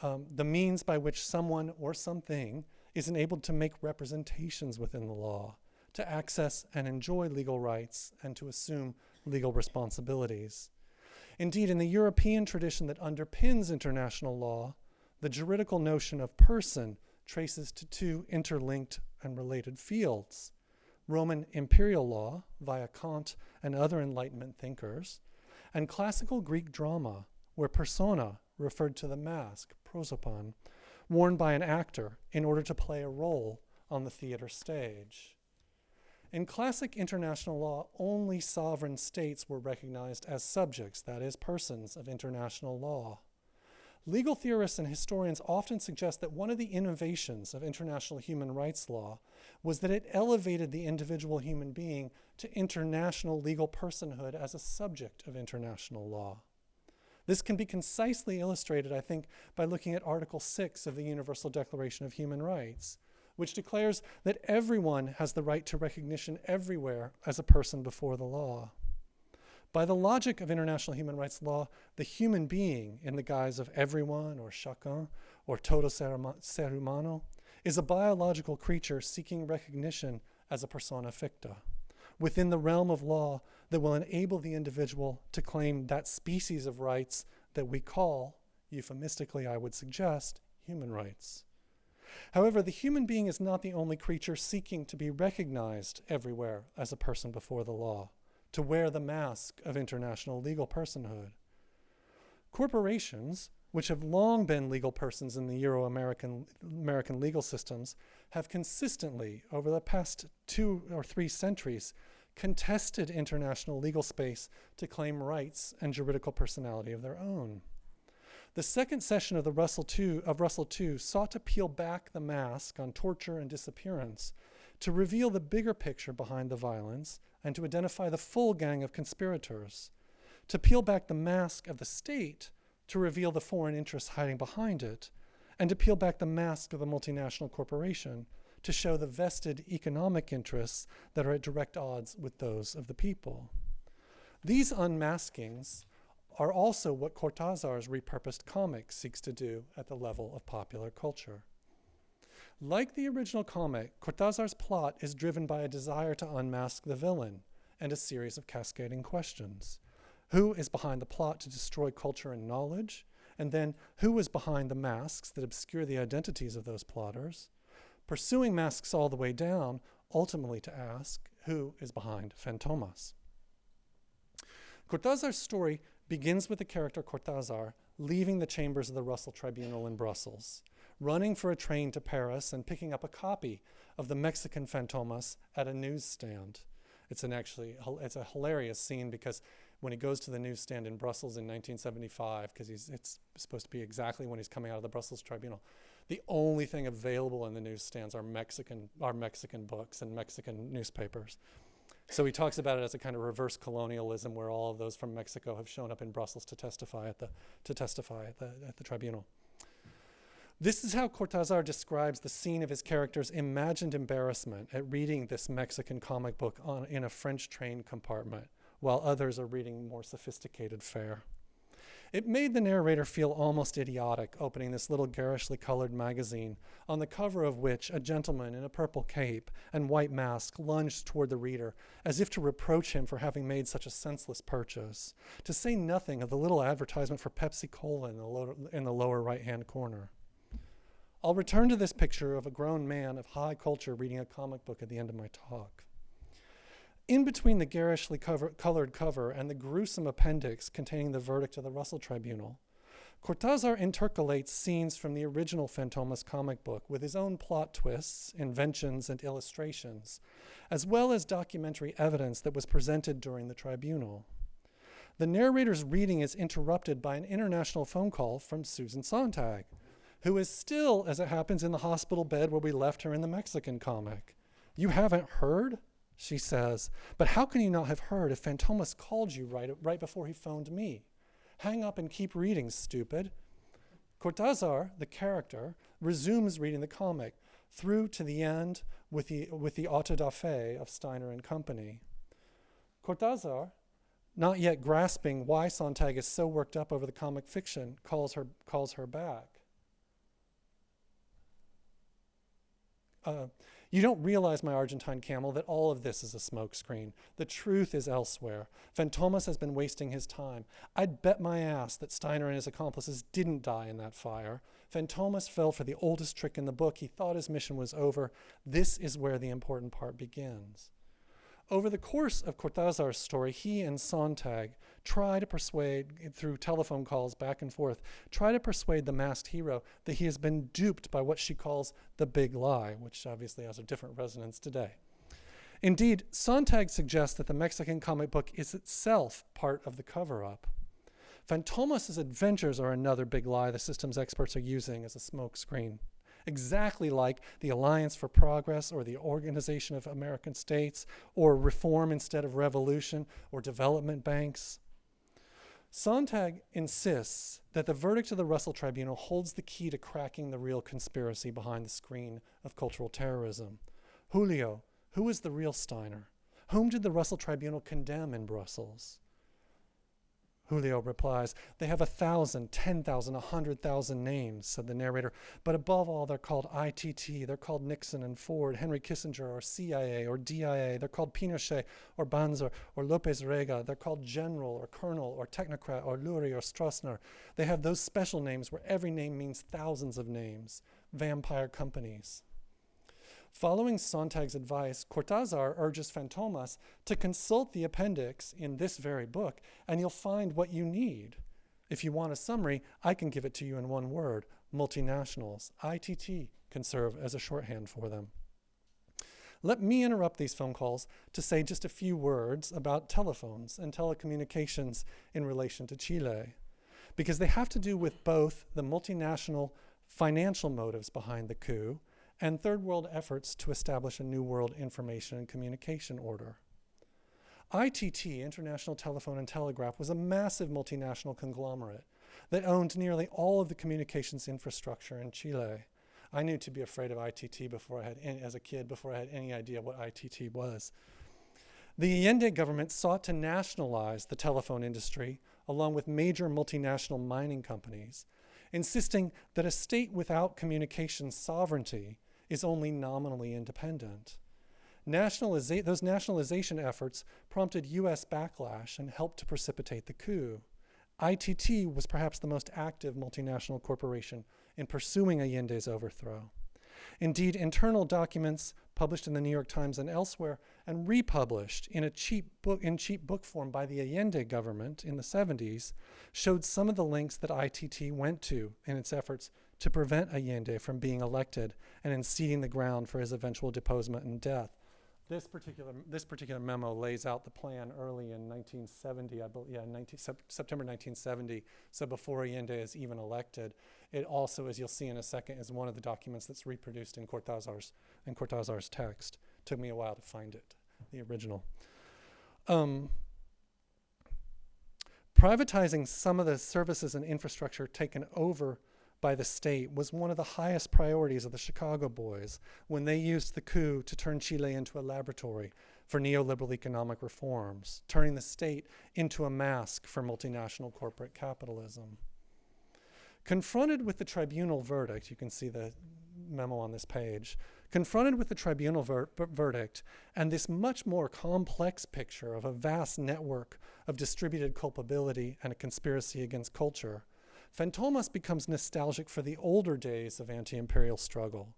the means by which someone or something is enabled to make representations within the law, to access and enjoy legal rights, and to assume legal responsibilities. Indeed, in the European tradition that underpins international law, the juridical notion of person traces to two interlinked and related fields: Roman imperial law, via Kant and other Enlightenment thinkers, and classical Greek drama, where persona referred to the mask, prosopon, worn by an actor in order to play a role on the theater stage. In classic international law, only sovereign states were recognized as subjects, that is, persons of international law. Legal theorists and historians often suggest that one of the innovations of international human rights law was that it elevated the individual human being to international legal personhood as a subject of international law. This can be concisely illustrated, I think, by looking at Article 6 of the Universal Declaration of Human Rights, which declares that everyone has the right to recognition everywhere as a person before the law. By the logic of international human rights law, the human being, in the guise of everyone or chacun or todo ser humano, is a biological creature seeking recognition as a persona ficta, within the realm of law that will enable the individual to claim that species of rights that we call, euphemistically I would suggest, human rights. However, the human being is not the only creature seeking to be recognized everywhere as a person before the law, to wear the mask of international legal personhood. Corporations, which have long been legal persons in the Euro-American legal systems, have consistently, over the past 2 or 3 centuries, contested international legal space to claim rights and juridical personality of their own. The second session of Russell II sought to peel back the mask on torture and disappearance, to reveal the bigger picture behind the violence, and to identify the full gang of conspirators, to peel back the mask of the state, to reveal the foreign interests hiding behind it, and to peel back the mask of the multinational corporation, to show the vested economic interests that are at direct odds with those of the people. These unmaskings are also what Cortázar's repurposed comic seeks to do at the level of popular culture. Like the original comic, Cortázar's plot is driven by a desire to unmask the villain and a series of cascading questions. Who is behind the plot to destroy culture and knowledge? And then, who is behind the masks that obscure the identities of those plotters? Pursuing masks all the way down, ultimately to ask, who is behind Fantomas? Cortázar's story begins with the character Cortázar leaving the chambers of the Russell Tribunal in Brussels, running for a train to Paris and picking up a copy of the Mexican Fantomas at a newsstand. It's a hilarious scene because when he goes to the newsstand in Brussels in 1975, because it's supposed to be exactly when he's coming out of the Brussels Tribunal, the only thing available in the newsstands are Mexican books and Mexican newspapers. So he talks about it as a kind of reverse colonialism where all of those from Mexico have shown up in Brussels to testify at the tribunal. This is how Cortázar describes the scene of his character's imagined embarrassment at reading this Mexican comic book in a French train compartment, while others are reading more sophisticated fare. It made the narrator feel almost idiotic opening this little garishly colored magazine, on the cover of which a gentleman in a purple cape and white mask lunged toward the reader, as if to reproach him for having made such a senseless purchase, to say nothing of the little advertisement for Pepsi Cola in the lower right-hand corner. I'll return to this picture of a grown man of high culture reading a comic book at the end of my talk. In between the garishly colored cover and the gruesome appendix containing the verdict of the Russell Tribunal, Cortázar intercalates scenes from the original Fantomas comic book with his own plot twists, inventions, and illustrations, as well as documentary evidence that was presented during the tribunal. The narrator's reading is interrupted by an international phone call from Susan Sontag, who is still, as it happens, in the hospital bed where we left her in the Mexican comic. "You haven't heard?" she says, "but how can you not have heard if Fantomas called you right before he phoned me? Hang up and keep reading, stupid." Cortázar, the character, resumes reading the comic through to the end with the auto da fe of Steiner and Company. Cortázar, not yet grasping why Sontag is so worked up over the comic fiction, calls her back. "You don't realize, my Argentine camel, that all of this is a smokescreen. The truth is elsewhere. Fantomas has been wasting his time. I'd bet my ass that Steiner and his accomplices didn't die in that fire. Fantomas fell for the oldest trick in the book. He thought his mission was over. This is where the important part begins." Over the course of Cortázar's story, he and Sontag try to persuade, through telephone calls back and forth, try to persuade the masked hero that he has been duped by what she calls the big lie, which obviously has a different resonance today. Indeed, Sontag suggests that the Mexican comic book is itself part of the cover-up. Fantomas' adventures are another big lie the systems experts are using as a smokescreen. Exactly like the Alliance for Progress or the Organization of American States or Reform Instead of Revolution or development banks. Sontag insists that the verdict of the Russell Tribunal holds the key to cracking the real conspiracy behind the screen of cultural terrorism. Julio, who is the real Steiner? Whom did the Russell Tribunal condemn in Brussels? Julio replies. They have 1,000, 10,000, 100,000 names, said the narrator. But above all, they're called ITT. They're called Nixon and Ford, Henry Kissinger, or CIA, or DIA. They're called Pinochet, or Banzer, or Lopez Rega. They're called General, or Colonel, or Technocrat, or Lurie, or Stroessner. They have those special names where every name means thousands of names. Vampire companies. Following Sontag's advice, Cortázar urges Fantomas to consult the appendix in this very book, and you'll find what you need. If you want a summary, I can give it to you in one word: multinationals. ITT can serve as a shorthand for them. Let me interrupt these phone calls to say just a few words about telephones and telecommunications in relation to Chile, because they have to do with both the multinational financial motives behind the coup and third world efforts to establish a new world information and communication order. ITT, International Telephone and Telegraph, was a massive multinational conglomerate that owned nearly all of the communications infrastructure in Chile. I knew to be afraid of ITT as a kid before I had any idea what ITT was. The Allende government sought to nationalize the telephone industry along with major multinational mining companies, insisting that a state without communications sovereignty is only nominally independent. Those nationalization efforts prompted US backlash and helped to precipitate the coup. ITT was perhaps the most active multinational corporation in pursuing Allende's overthrow. Indeed, internal documents published in the New York Times and elsewhere and republished in cheap book form by the Allende government in the 70s showed some of the lengths that ITT went to in its efforts to prevent Allende from being elected and in ceding the ground for his eventual deposement and death. This particular memo lays out the plan early in 1970, September 1970, so before Allende is even elected. It also, as you'll see in a second, is one of the documents that's reproduced in Cortázar's text. Took me a while to find it, the original. Privatizing some of the services and infrastructure taken over by the state was one of the highest priorities of the Chicago Boys when they used the coup to turn Chile into a laboratory for neoliberal economic reforms, turning the state into a mask for multinational corporate capitalism. Confronted with the tribunal verdict, you can see the memo on this page, confronted with the tribunal verdict and this much more complex picture of a vast network of distributed culpability and a conspiracy against culture, Fantomas becomes nostalgic for the older days of anti-imperial struggle.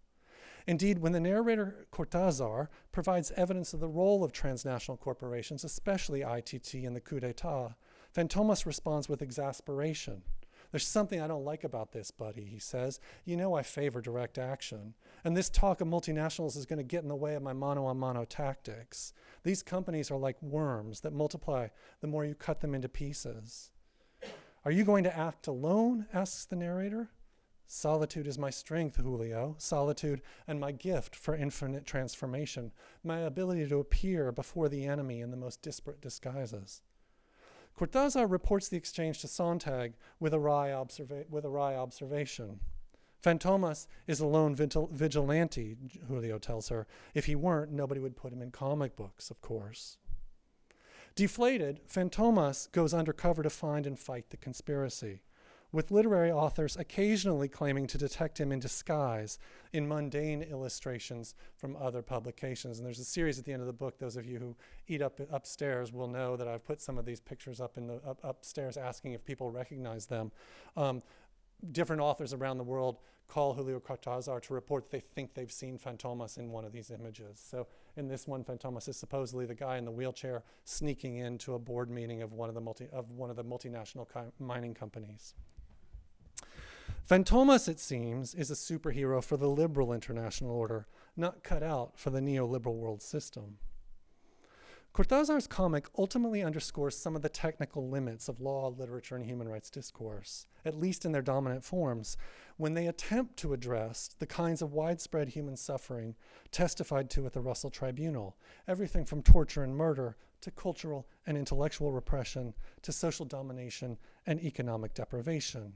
Indeed, when the narrator Cortázar provides evidence of the role of transnational corporations, especially ITT in the coup d'etat, Fantomas responds with exasperation. There's something I don't like about this, buddy, he says. You know I favor direct action. And this talk of multinationals is going to get in the way of my mano-a-mano tactics. These companies are like worms that multiply the more you cut them into pieces. Are you going to act alone? Asks the narrator. Solitude is my strength, Julio. Solitude and my gift for infinite transformation. My ability to appear before the enemy in the most disparate disguises. Cortázar reports the exchange to Sontag with a wry observation. Fantomas is a lone vigilante, Julio tells her. If he weren't, nobody would put him in comic books, of course. Deflated, Fantomas goes undercover to find and fight the conspiracy, with literary authors occasionally claiming to detect him in disguise in mundane illustrations from other publications. And there's a series at the end of the book. Those of you who eat upstairs will know that I've put some of these pictures up in the upstairs asking if people recognize them. Different authors around the world call Julio Cortázar to report that they think they've seen Fantomas in one of these images. So in this one, Fantomas is supposedly the guy in the wheelchair sneaking into a board meeting of one of the multinational mining companies. Fantomas, it seems, is a superhero for the liberal international order, not cut out for the neoliberal world system. Cortázar's comic ultimately underscores some of the technical limits of law, literature, and human rights discourse, at least in their dominant forms, when they attempt to address the kinds of widespread human suffering testified to at the Russell Tribunal, everything from torture and murder to cultural and intellectual repression to social domination and economic deprivation.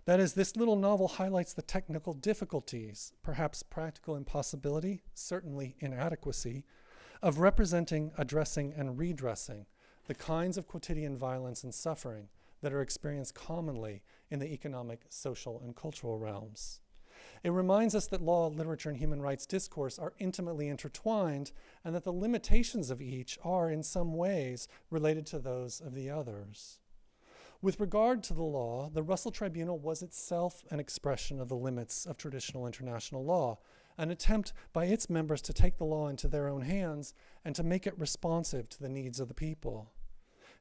That is, this little novel highlights the technical difficulties, perhaps practical impossibility, certainly inadequacy, of representing, addressing, and redressing the kinds of quotidian violence and suffering that are experienced commonly in the economic, social, and cultural realms. It reminds us that law, literature, and human rights discourse are intimately intertwined, and that the limitations of each are, in some ways, related to those of the others. With regard to the law, the Russell Tribunal was itself an expression of the limits of traditional international law, an attempt by its members to take the law into their own hands and to make it responsive to the needs of the people.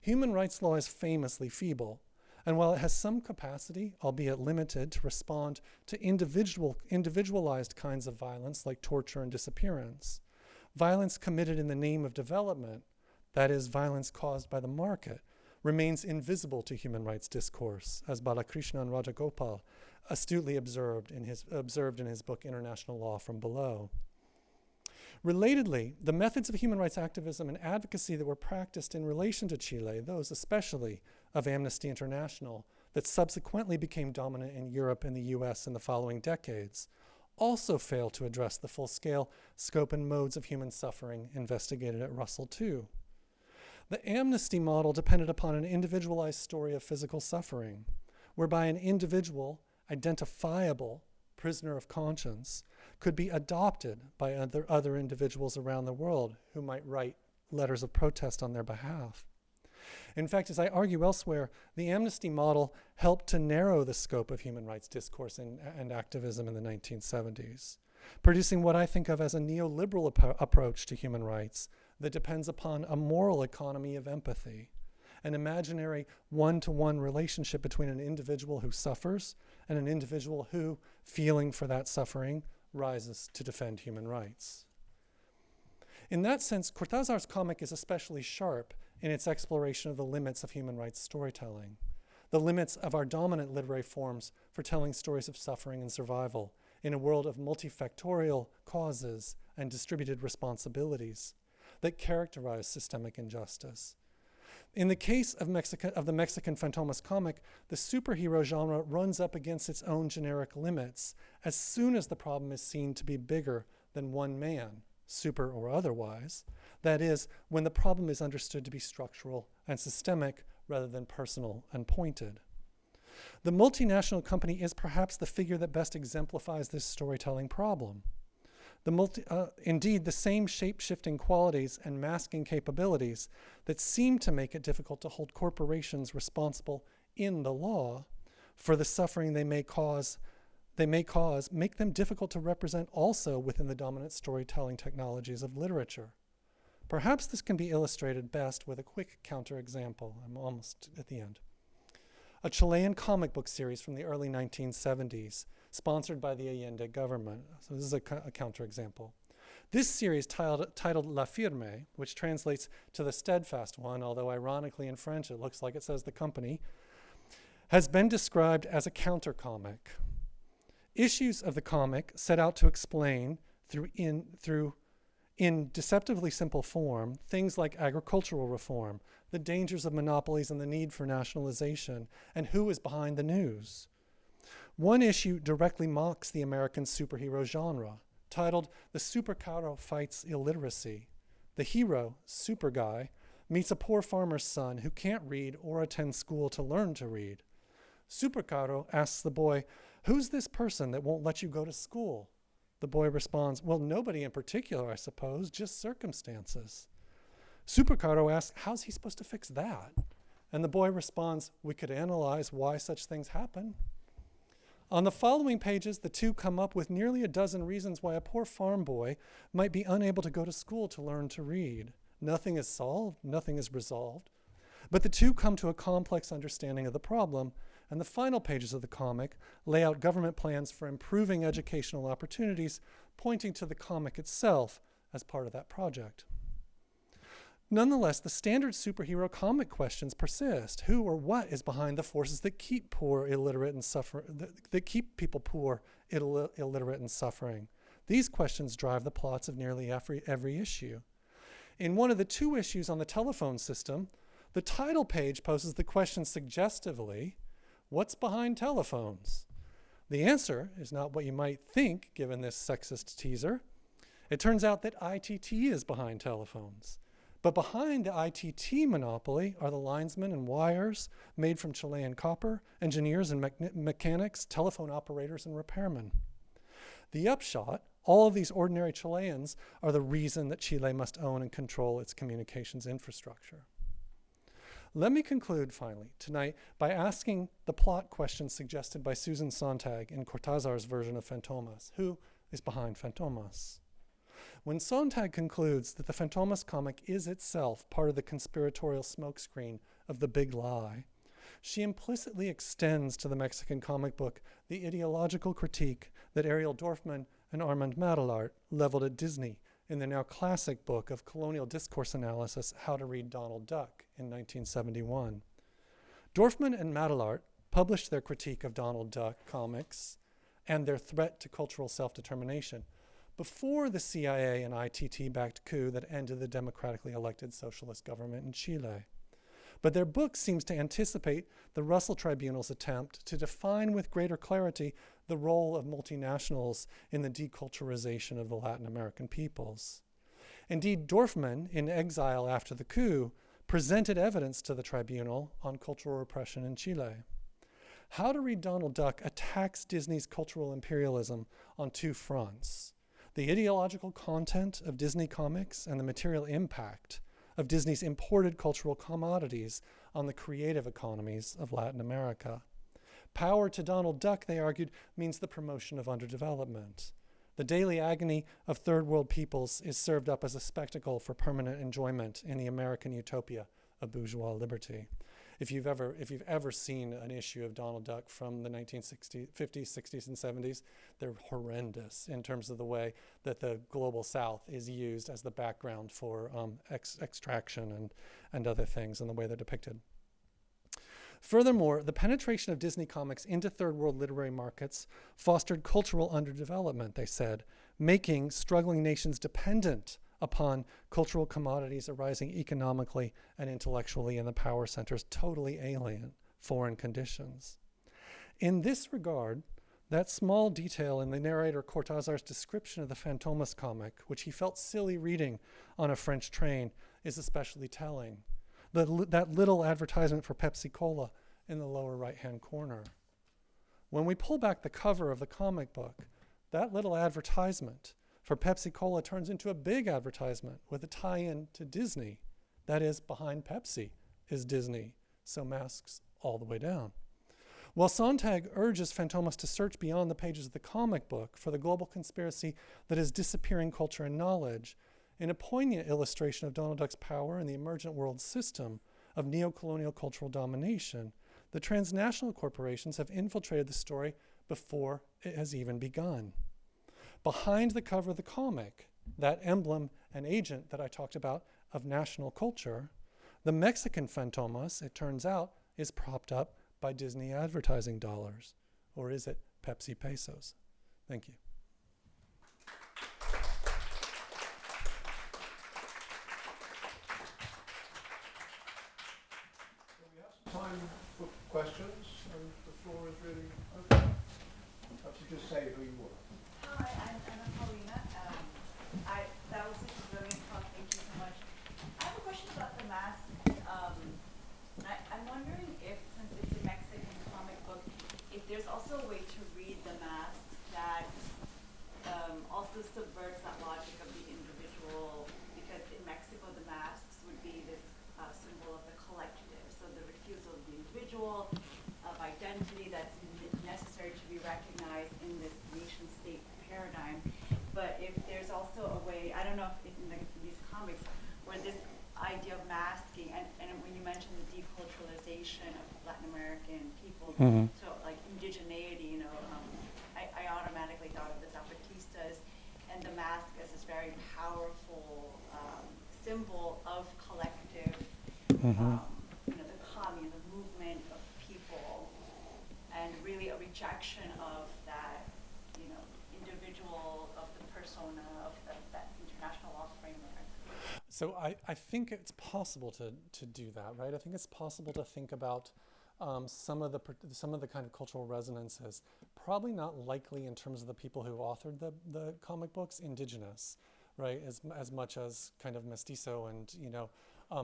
Human rights law is famously feeble, and while it has some capacity, albeit limited, to respond to individualized kinds of violence like torture and disappearance, violence committed in the name of development, that is, violence caused by the market, remains invisible to human rights discourse, as Balakrishnan Rajagopal astutely observed in his book International Law from Below. Relatedly, the methods of human rights activism and advocacy that were practiced in relation to Chile, those especially of Amnesty International, that subsequently became dominant in Europe and the US in the following decades, also fail to address the full scale, scope, and modes of human suffering investigated at Russell too. The amnesty model depended upon an individualized story of physical suffering, whereby an individual, identifiable prisoner of conscience could be adopted by other individuals around the world who might write letters of protest on their behalf. In fact, as I argue elsewhere, the amnesty model helped to narrow the scope of human rights discourse and activism in the 1970s, producing what I think of as a neoliberal approach to human rights that depends upon a moral economy of empathy, an imaginary one-to-one relationship between an individual who suffers and an individual who, feeling for that suffering, rises to defend human rights. In that sense, Cortázar's comic is especially sharp in its exploration of the limits of human rights storytelling, the limits of our dominant literary forms for telling stories of suffering and survival in a world of multifactorial causes and distributed responsibilities that characterize systemic injustice. In the case of the Mexican Fantomas comic, the superhero genre runs up against its own generic limits as soon as the problem is seen to be bigger than one man, super or otherwise. That is, when the problem is understood to be structural and systemic rather than personal and pointed. The multinational company is perhaps the figure that best exemplifies this storytelling problem. Indeed, the same shape-shifting qualities and masking capabilities that seem to make it difficult to hold corporations responsible in the law for the suffering they may cause, make them difficult to represent also within the dominant storytelling technologies of literature. Perhaps this can be illustrated best with a quick counterexample. I'm almost at the end. A Chilean comic book series from the early 1970s, sponsored by the Allende government. So this is a counterexample. This series titled La Firme, which translates to the steadfast one, although ironically in French it looks like it says the company, has been described as a counter-comic. Issues of the comic set out to explain in deceptively simple form things like agricultural reform, the dangers of monopolies and the need for nationalization, and who is behind the news. One issue directly mocks the American superhero genre, titled The Supercaro Fights Illiteracy. The hero, Super Guy, meets a poor farmer's son who can't read or attend school to learn to read. Supercaro asks the boy, "Who's this person that won't let you go to school?" The boy responds, "Well, nobody in particular, I suppose, just circumstances." Supercaro asks, "How's he supposed to fix that?" And the boy responds, "We could analyze why such things happen." On the following pages, the two come up with nearly a dozen reasons why a poor farm boy might be unable to go to school to learn to read. Nothing is solved, nothing is resolved. But the two come to a complex understanding of the problem, and the final pages of the comic lay out government plans for improving educational opportunities, pointing to the comic itself as part of that project. Nonetheless, the standard superhero comic questions persist. Who or what is behind the forces that keep that keep people poor, illiterate, and suffering? These questions drive the plots of nearly every issue. In one of the two issues on the telephone system, the title page poses the question suggestively, what's behind telephones? The answer is not what you might think, given this sexist teaser. It turns out that ITT is behind telephones. But behind the ITT monopoly are the linesmen and wires made from Chilean copper, engineers and mechanics, telephone operators and repairmen. The upshot, all of these ordinary Chileans are the reason that Chile must own and control its communications infrastructure. Let me conclude finally tonight by asking the plot question suggested by Susan Sontag in Cortázar's version of Fantomas. Who is behind Fantomas? When Sontag concludes that the Fantomas comic is itself part of the conspiratorial smokescreen of the big lie, she implicitly extends to the Mexican comic book the ideological critique that Ariel Dorfman and Armand Madelart leveled at Disney in the now classic book of colonial discourse analysis, How to Read Donald Duck, in 1971. Dorfman and Madelart published their critique of Donald Duck comics and their threat to cultural self-determination before the CIA and ITT-backed coup that ended the democratically elected socialist government in Chile. But their book seems to anticipate the Russell Tribunal's attempt to define with greater clarity the role of multinationals in the deculturalization of the Latin American peoples. Indeed, Dorfman, in exile after the coup, presented evidence to the tribunal on cultural repression in Chile. How to Read Donald Duck attacks Disney's cultural imperialism on two fronts: the ideological content of Disney comics and the material impact of Disney's imported cultural commodities on the creative economies of Latin America. Power to Donald Duck, they argued, means the promotion of underdevelopment. The daily agony of third world peoples is served up as a spectacle for permanent enjoyment in the American utopia of bourgeois liberty. If you've ever seen an issue of Donald Duck from the 1950s, 60s, and 70s, they're horrendous in terms of the way that the global South is used as the background for extraction and other things, and the way they're depicted. Furthermore, the penetration of Disney comics into third world literary markets fostered cultural underdevelopment, they said, making struggling nations dependent upon cultural commodities arising economically and intellectually in the power centers, totally alien foreign conditions. In this regard, that small detail in the narrator Cortázar's description of the Fantomas comic, which he felt silly reading on a French train, is especially telling. That little advertisement for Pepsi Cola in the lower right-hand corner. When we pull back the cover of the comic book, that little advertisement for Pepsi Cola turns into a big advertisement with a tie-in to Disney. That is, behind Pepsi is Disney, so masks all the way down. While Sontag urges Fantomas to search beyond the pages of the comic book for the global conspiracy that is disappearing culture and knowledge, in a poignant illustration of Donald Duck's power in the emergent world system of neo-colonial cultural domination, the transnational corporations have infiltrated the story before it has even begun. Behind the cover of the comic, that emblem and agent that I talked about of national culture, the Mexican Fantomas, it turns out, is propped up by Disney advertising dollars. Or is it Pepsi pesos? Thank you. So we have some time for questions, and the floor is really open. Perhaps you just say who you were. Hi, I'm Anna Paulina. That was such a brilliant talk. Thank you so much. I have a question about the mask. I'm wondering if, since it's a Mexican comic book, if there's also a way to read the masks that also subverts that logic of the individual, because in Mexico the masks would be this symbol of the collective, so the refusal of the individual, of identity that's necessary to be recognized in this nation-state paradigm. But if there's also a way, I don't know if in these comics, where this idea of masking, and when you mentioned the deculturalization of Latin American people, so like indigeneity, I automatically thought of the Zapatistas and the mask as this very powerful symbol of collective, the commune, the movement of people, and really a rejection of that, individual, of the persona, of that international law framework. So I think it's possible to do that, right? I think it's possible to think about some of the kind of cultural resonances, probably not likely in terms of the people who authored the comic books, indigenous, right? As much as kind of mestizo and,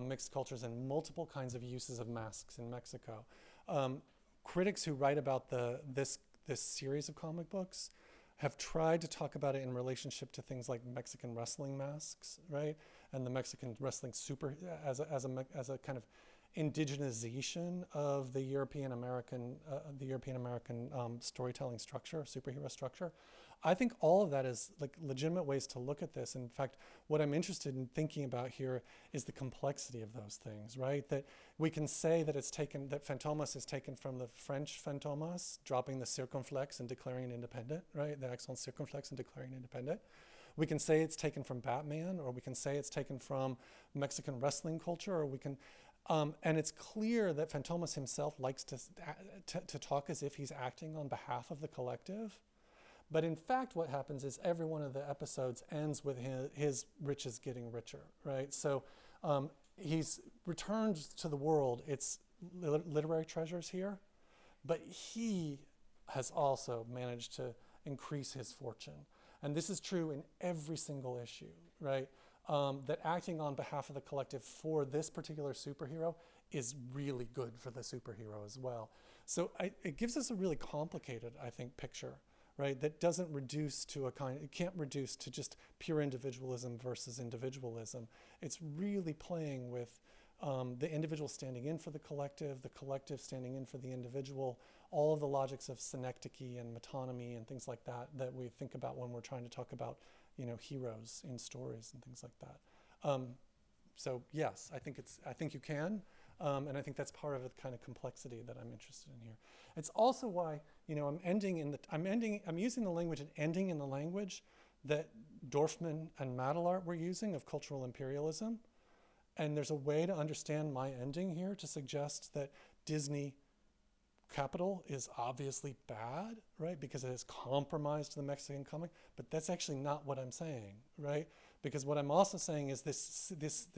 mixed cultures and multiple kinds of uses of masks in Mexico. Critics who write about this series of comic books have tried to talk about it in relationship to things like Mexican wrestling masks, right? And the Mexican wrestling as a kind of indigenization of the European American storytelling structure, superhero structure. I think all of that is like legitimate ways to look at this. In fact, what I'm interested in thinking about here is the complexity of those things, right? That we can say that that Fantomas is taken from the French Fantomas, dropping the circumflex and declaring it independent, right? The accent circumflex and declaring it independent. We can say it's taken from Batman, or we can say it's taken from Mexican wrestling culture, or we can, and it's clear that Fantomas himself likes to talk as if he's acting on behalf of the collective. But in fact, what happens is every one of the episodes ends with his riches getting richer, right? So he's returned to the world. It's literary treasures here, but he has also managed to increase his fortune. And this is true in every single issue, right? That acting on behalf of the collective for this particular superhero is really good for the superhero as well. So it gives us a really complicated, I think, picture, right? That doesn't reduce to it can't reduce to just pure individualism versus individualism. It's really playing with the individual standing in for the collective standing in for the individual, all of the logics of synecdoche and metonymy and things like that we think about when we're trying to talk about, heroes in stories and things like that. So yes, I think you can, and I think that's part of the kind of complexity that I'm interested in here. It's also why, I'm using the language and ending in the language that Dorfman and Madelart were using of cultural imperialism. And there's a way to understand my ending here to suggest that Disney capital is obviously bad, right? Because it has compromised the Mexican comic, but that's actually not what I'm saying, right? Because what I'm also saying is this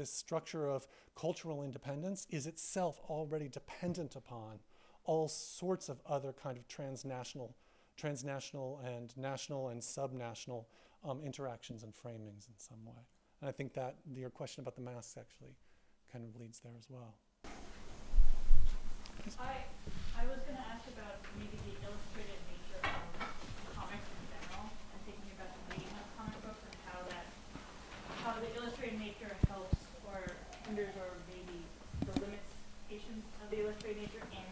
structure of cultural independence is itself already dependent upon all sorts of other kind of transnational and national and subnational interactions and framings in some way. And I think that your question about the masks actually kind of leads there as well. I was going to ask about maybe the illustrated nature of comics in general, and thinking about the medium of comic books and how the illustrated nature helps or hinders or maybe the limitations of the illustrated nature in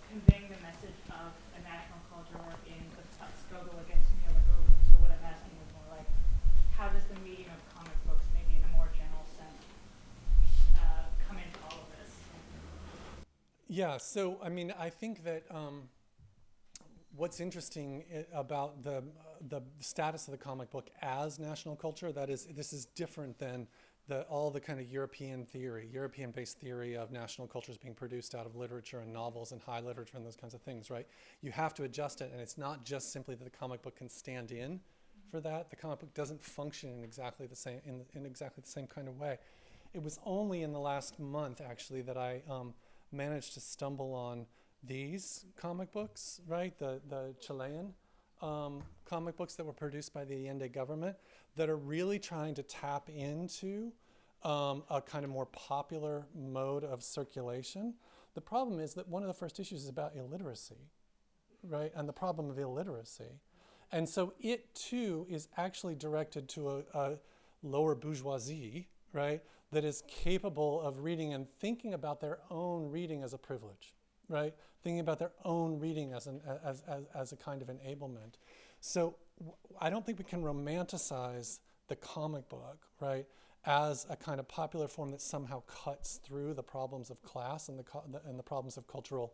conveying the message of a national culture or in the struggle against neoliberalism. So what I'm asking is more like, how does the medium of comic books, maybe in a more general sense, come into all of this? Yeah, so I think that what's interesting about the status of the comic book as national culture, this is different than all the kind of European-based theory of national cultures being produced out of literature and novels and high literature and those kinds of things, right? You have to adjust it, and it's not just simply that the comic book can stand in for that. The comic book doesn't function in exactly the same kind of way. It was only in the last month, actually, that I managed to stumble on these comic books, right? The Chilean comic books that were produced by the Allende government that are really trying to tap into a kind of more popular mode of circulation. The problem is that one of the first issues is about illiteracy, right? And the problem of illiteracy. And so it too is actually directed to a lower bourgeoisie, right? That is capable of reading and thinking about their own reading as a privilege, right? Thinking about their own reading as a kind of enablement. So I don't think we can romanticize the comic book, right, as a kind of popular form that somehow cuts through the problems of class and the problems of cultural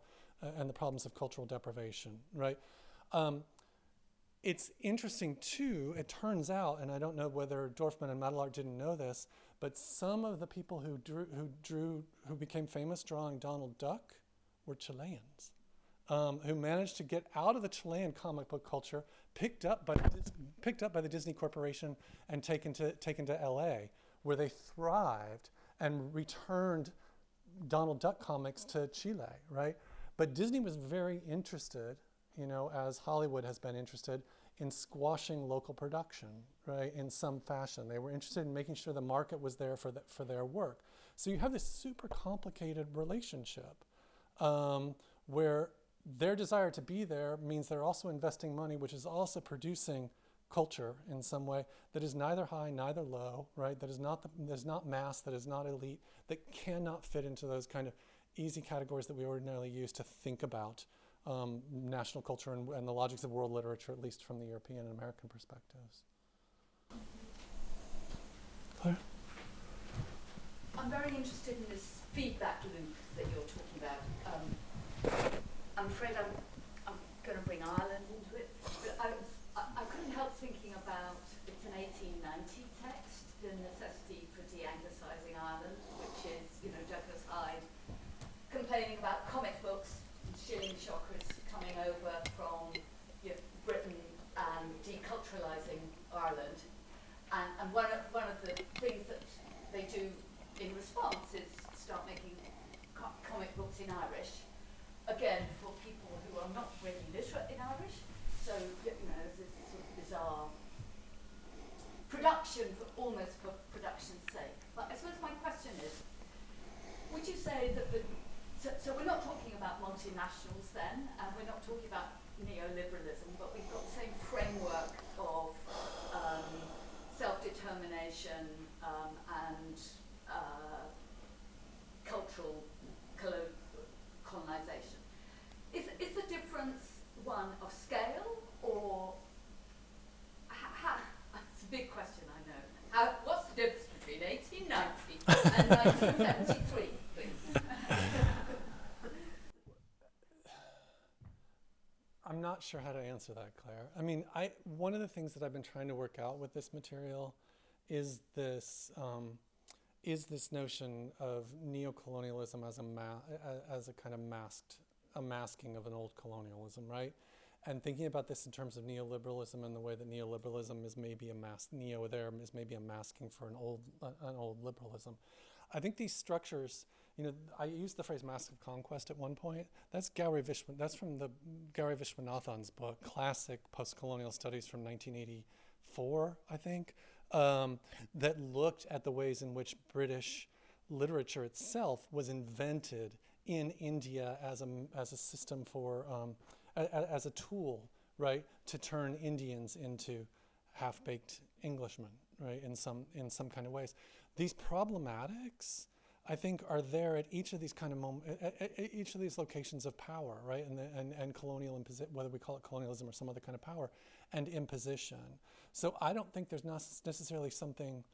deprivation, right? It's interesting too. It turns out, and I don't know whether Dorfman and Madelart didn't know this, but some of the people who became famous drawing Donald Duck were Chileans, who managed to get out of the Chilean comic book culture, picked up by the Disney Corporation, and taken to LA, where they thrived and returned Donald Duck comics to Chile, right? But Disney was very interested, as Hollywood has been interested, in squashing local production, right, in some fashion. They were interested in making sure the market was there for their work. So you have this super complicated relationship where their desire to be there means they're also investing money, which is also producing culture in some way that is neither high, neither low, right? That is not mass, that is not elite, that cannot fit into those kind of easy categories that we ordinarily use to think about national culture and the logics of world literature, at least from the European and American perspectives. Claire? I'm very interested in this feedback loop that you're talking about. I'm afraid I'm going to bring Ireland into it, but I couldn't help thinking about, it's an 1890 text, The Necessity for De-Anglicising Ireland, which is, Douglas Hyde complaining about comic books and shilling shockers coming over from Britain and deculturalising Ireland. And one of the things that they do in response is start making comic books in Irish, again, for people who are not really literate in Irish. So, there's this sort of bizarre production, almost for production's sake. But I suppose my question is, would you say that so we're not talking about multinationals then, and we're not talking about neoliberalism, but we've got the same framework of self-determination and cultural colonization. Is the difference one of scale, or it's a big question, I know. What's the difference between 1890 and 1973, please? I'm not sure how to answer that, Claire. I mean, one of the things that I've been trying to work out with this material is this notion of neocolonialism as a kind of masking of an old colonialism, right? And thinking about this in terms of neoliberalism and the way that neoliberalism is maybe is maybe a masking for an old liberalism. I think these structures, I used the phrase mask of conquest at one point. That's from the Gary Vishwanathan's book, Classic Postcolonial Studies from 1984, I think, that looked at the ways in which British literature itself was invented in India as a system for, as a tool, right, to turn Indians into half-baked Englishmen, right, in some kind of ways. These problematics, I think, are there at each of these kind of at each of these locations of power, right, and colonial imposition, whether we call it colonialism or some other kind of power, and imposition. So I don't think there's not necessarily something,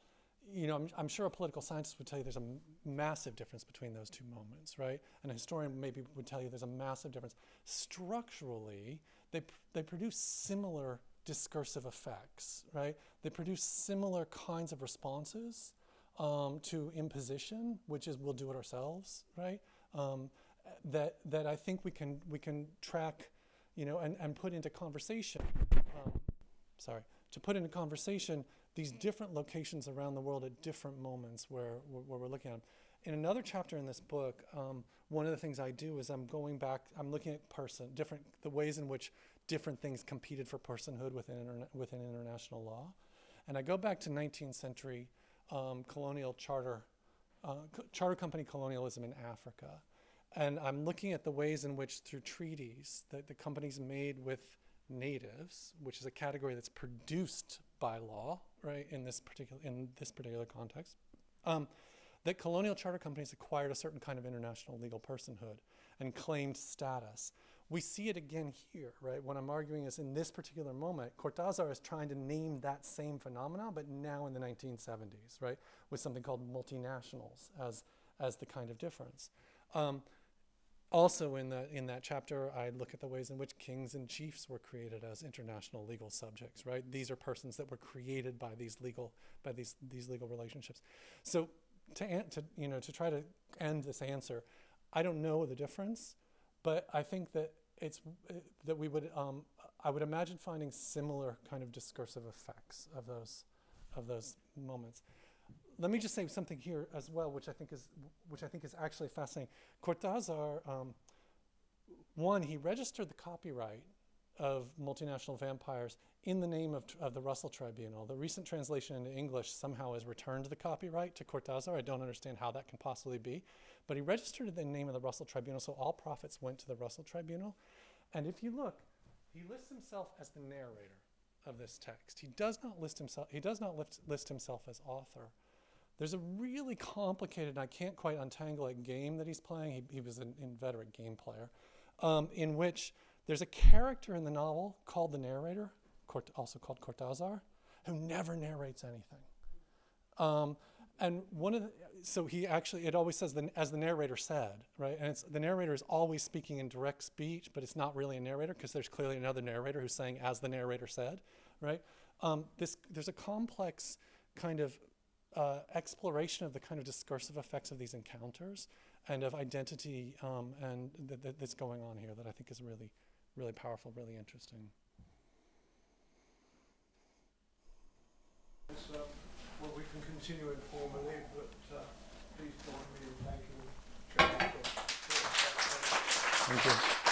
I'm sure a political scientist would tell you there's a massive difference between those two moments, right? And a historian maybe would tell you there's a massive difference. Structurally, they produce similar discursive effects, right? They produce similar kinds of responses to imposition, which is we'll do it ourselves, right? That I think we can track, and put into conversation. To put into conversation these different locations around the world at different moments where we're looking at them. In another chapter in this book, one of the things I do is I'm looking at the ways in which different things competed for personhood within international law. And I go back to 19th century colonial charter company colonialism in Africa. And I'm looking at the ways in which through treaties that the companies made with natives, which is a category that's produced by law, right, in this particular context, that colonial charter companies acquired a certain kind of international legal personhood and claimed status. We see it again here, right? What I'm arguing is in this particular moment, Cortázar is trying to name that same phenomenon, but now in the 1970s, right, with something called multinationals as the kind of difference. Also in that chapter, I look at the ways in which kings and chiefs were created as international legal subjects, right? These are persons that were created by these legal relationships. So to try to end this answer, I don't know the difference, but I think that that we would I would imagine finding similar kind of discursive effects of those moments. Let me just say something here as well, which I think is actually fascinating. Cortázar, one, he registered the copyright of multinational vampires in the name of the Russell Tribunal. The recent translation into English somehow has returned the copyright to Cortázar. I don't understand how that can possibly be. But he registered it in the name of the Russell Tribunal, so all profits went to the Russell Tribunal. And if you look, he lists himself as the narrator of this text. He does not list himself as author. There's a really complicated, and I can't quite untangle it, game that he's playing. He was an inveterate game player, in which there's a character in the novel called the narrator, also called Cortázar, who never narrates anything. And so he actually, it always says, as the narrator said, right? And the narrator is always speaking in direct speech, but it's not really a narrator because there's clearly another narrator who's saying, as the narrator said, right? There's a complex kind of exploration of the kind of discursive effects of these encounters and of identity and that's going on here that I think is really, really powerful, really interesting. Well, we can continue informally, but please join me in thanking Chair. Thank you.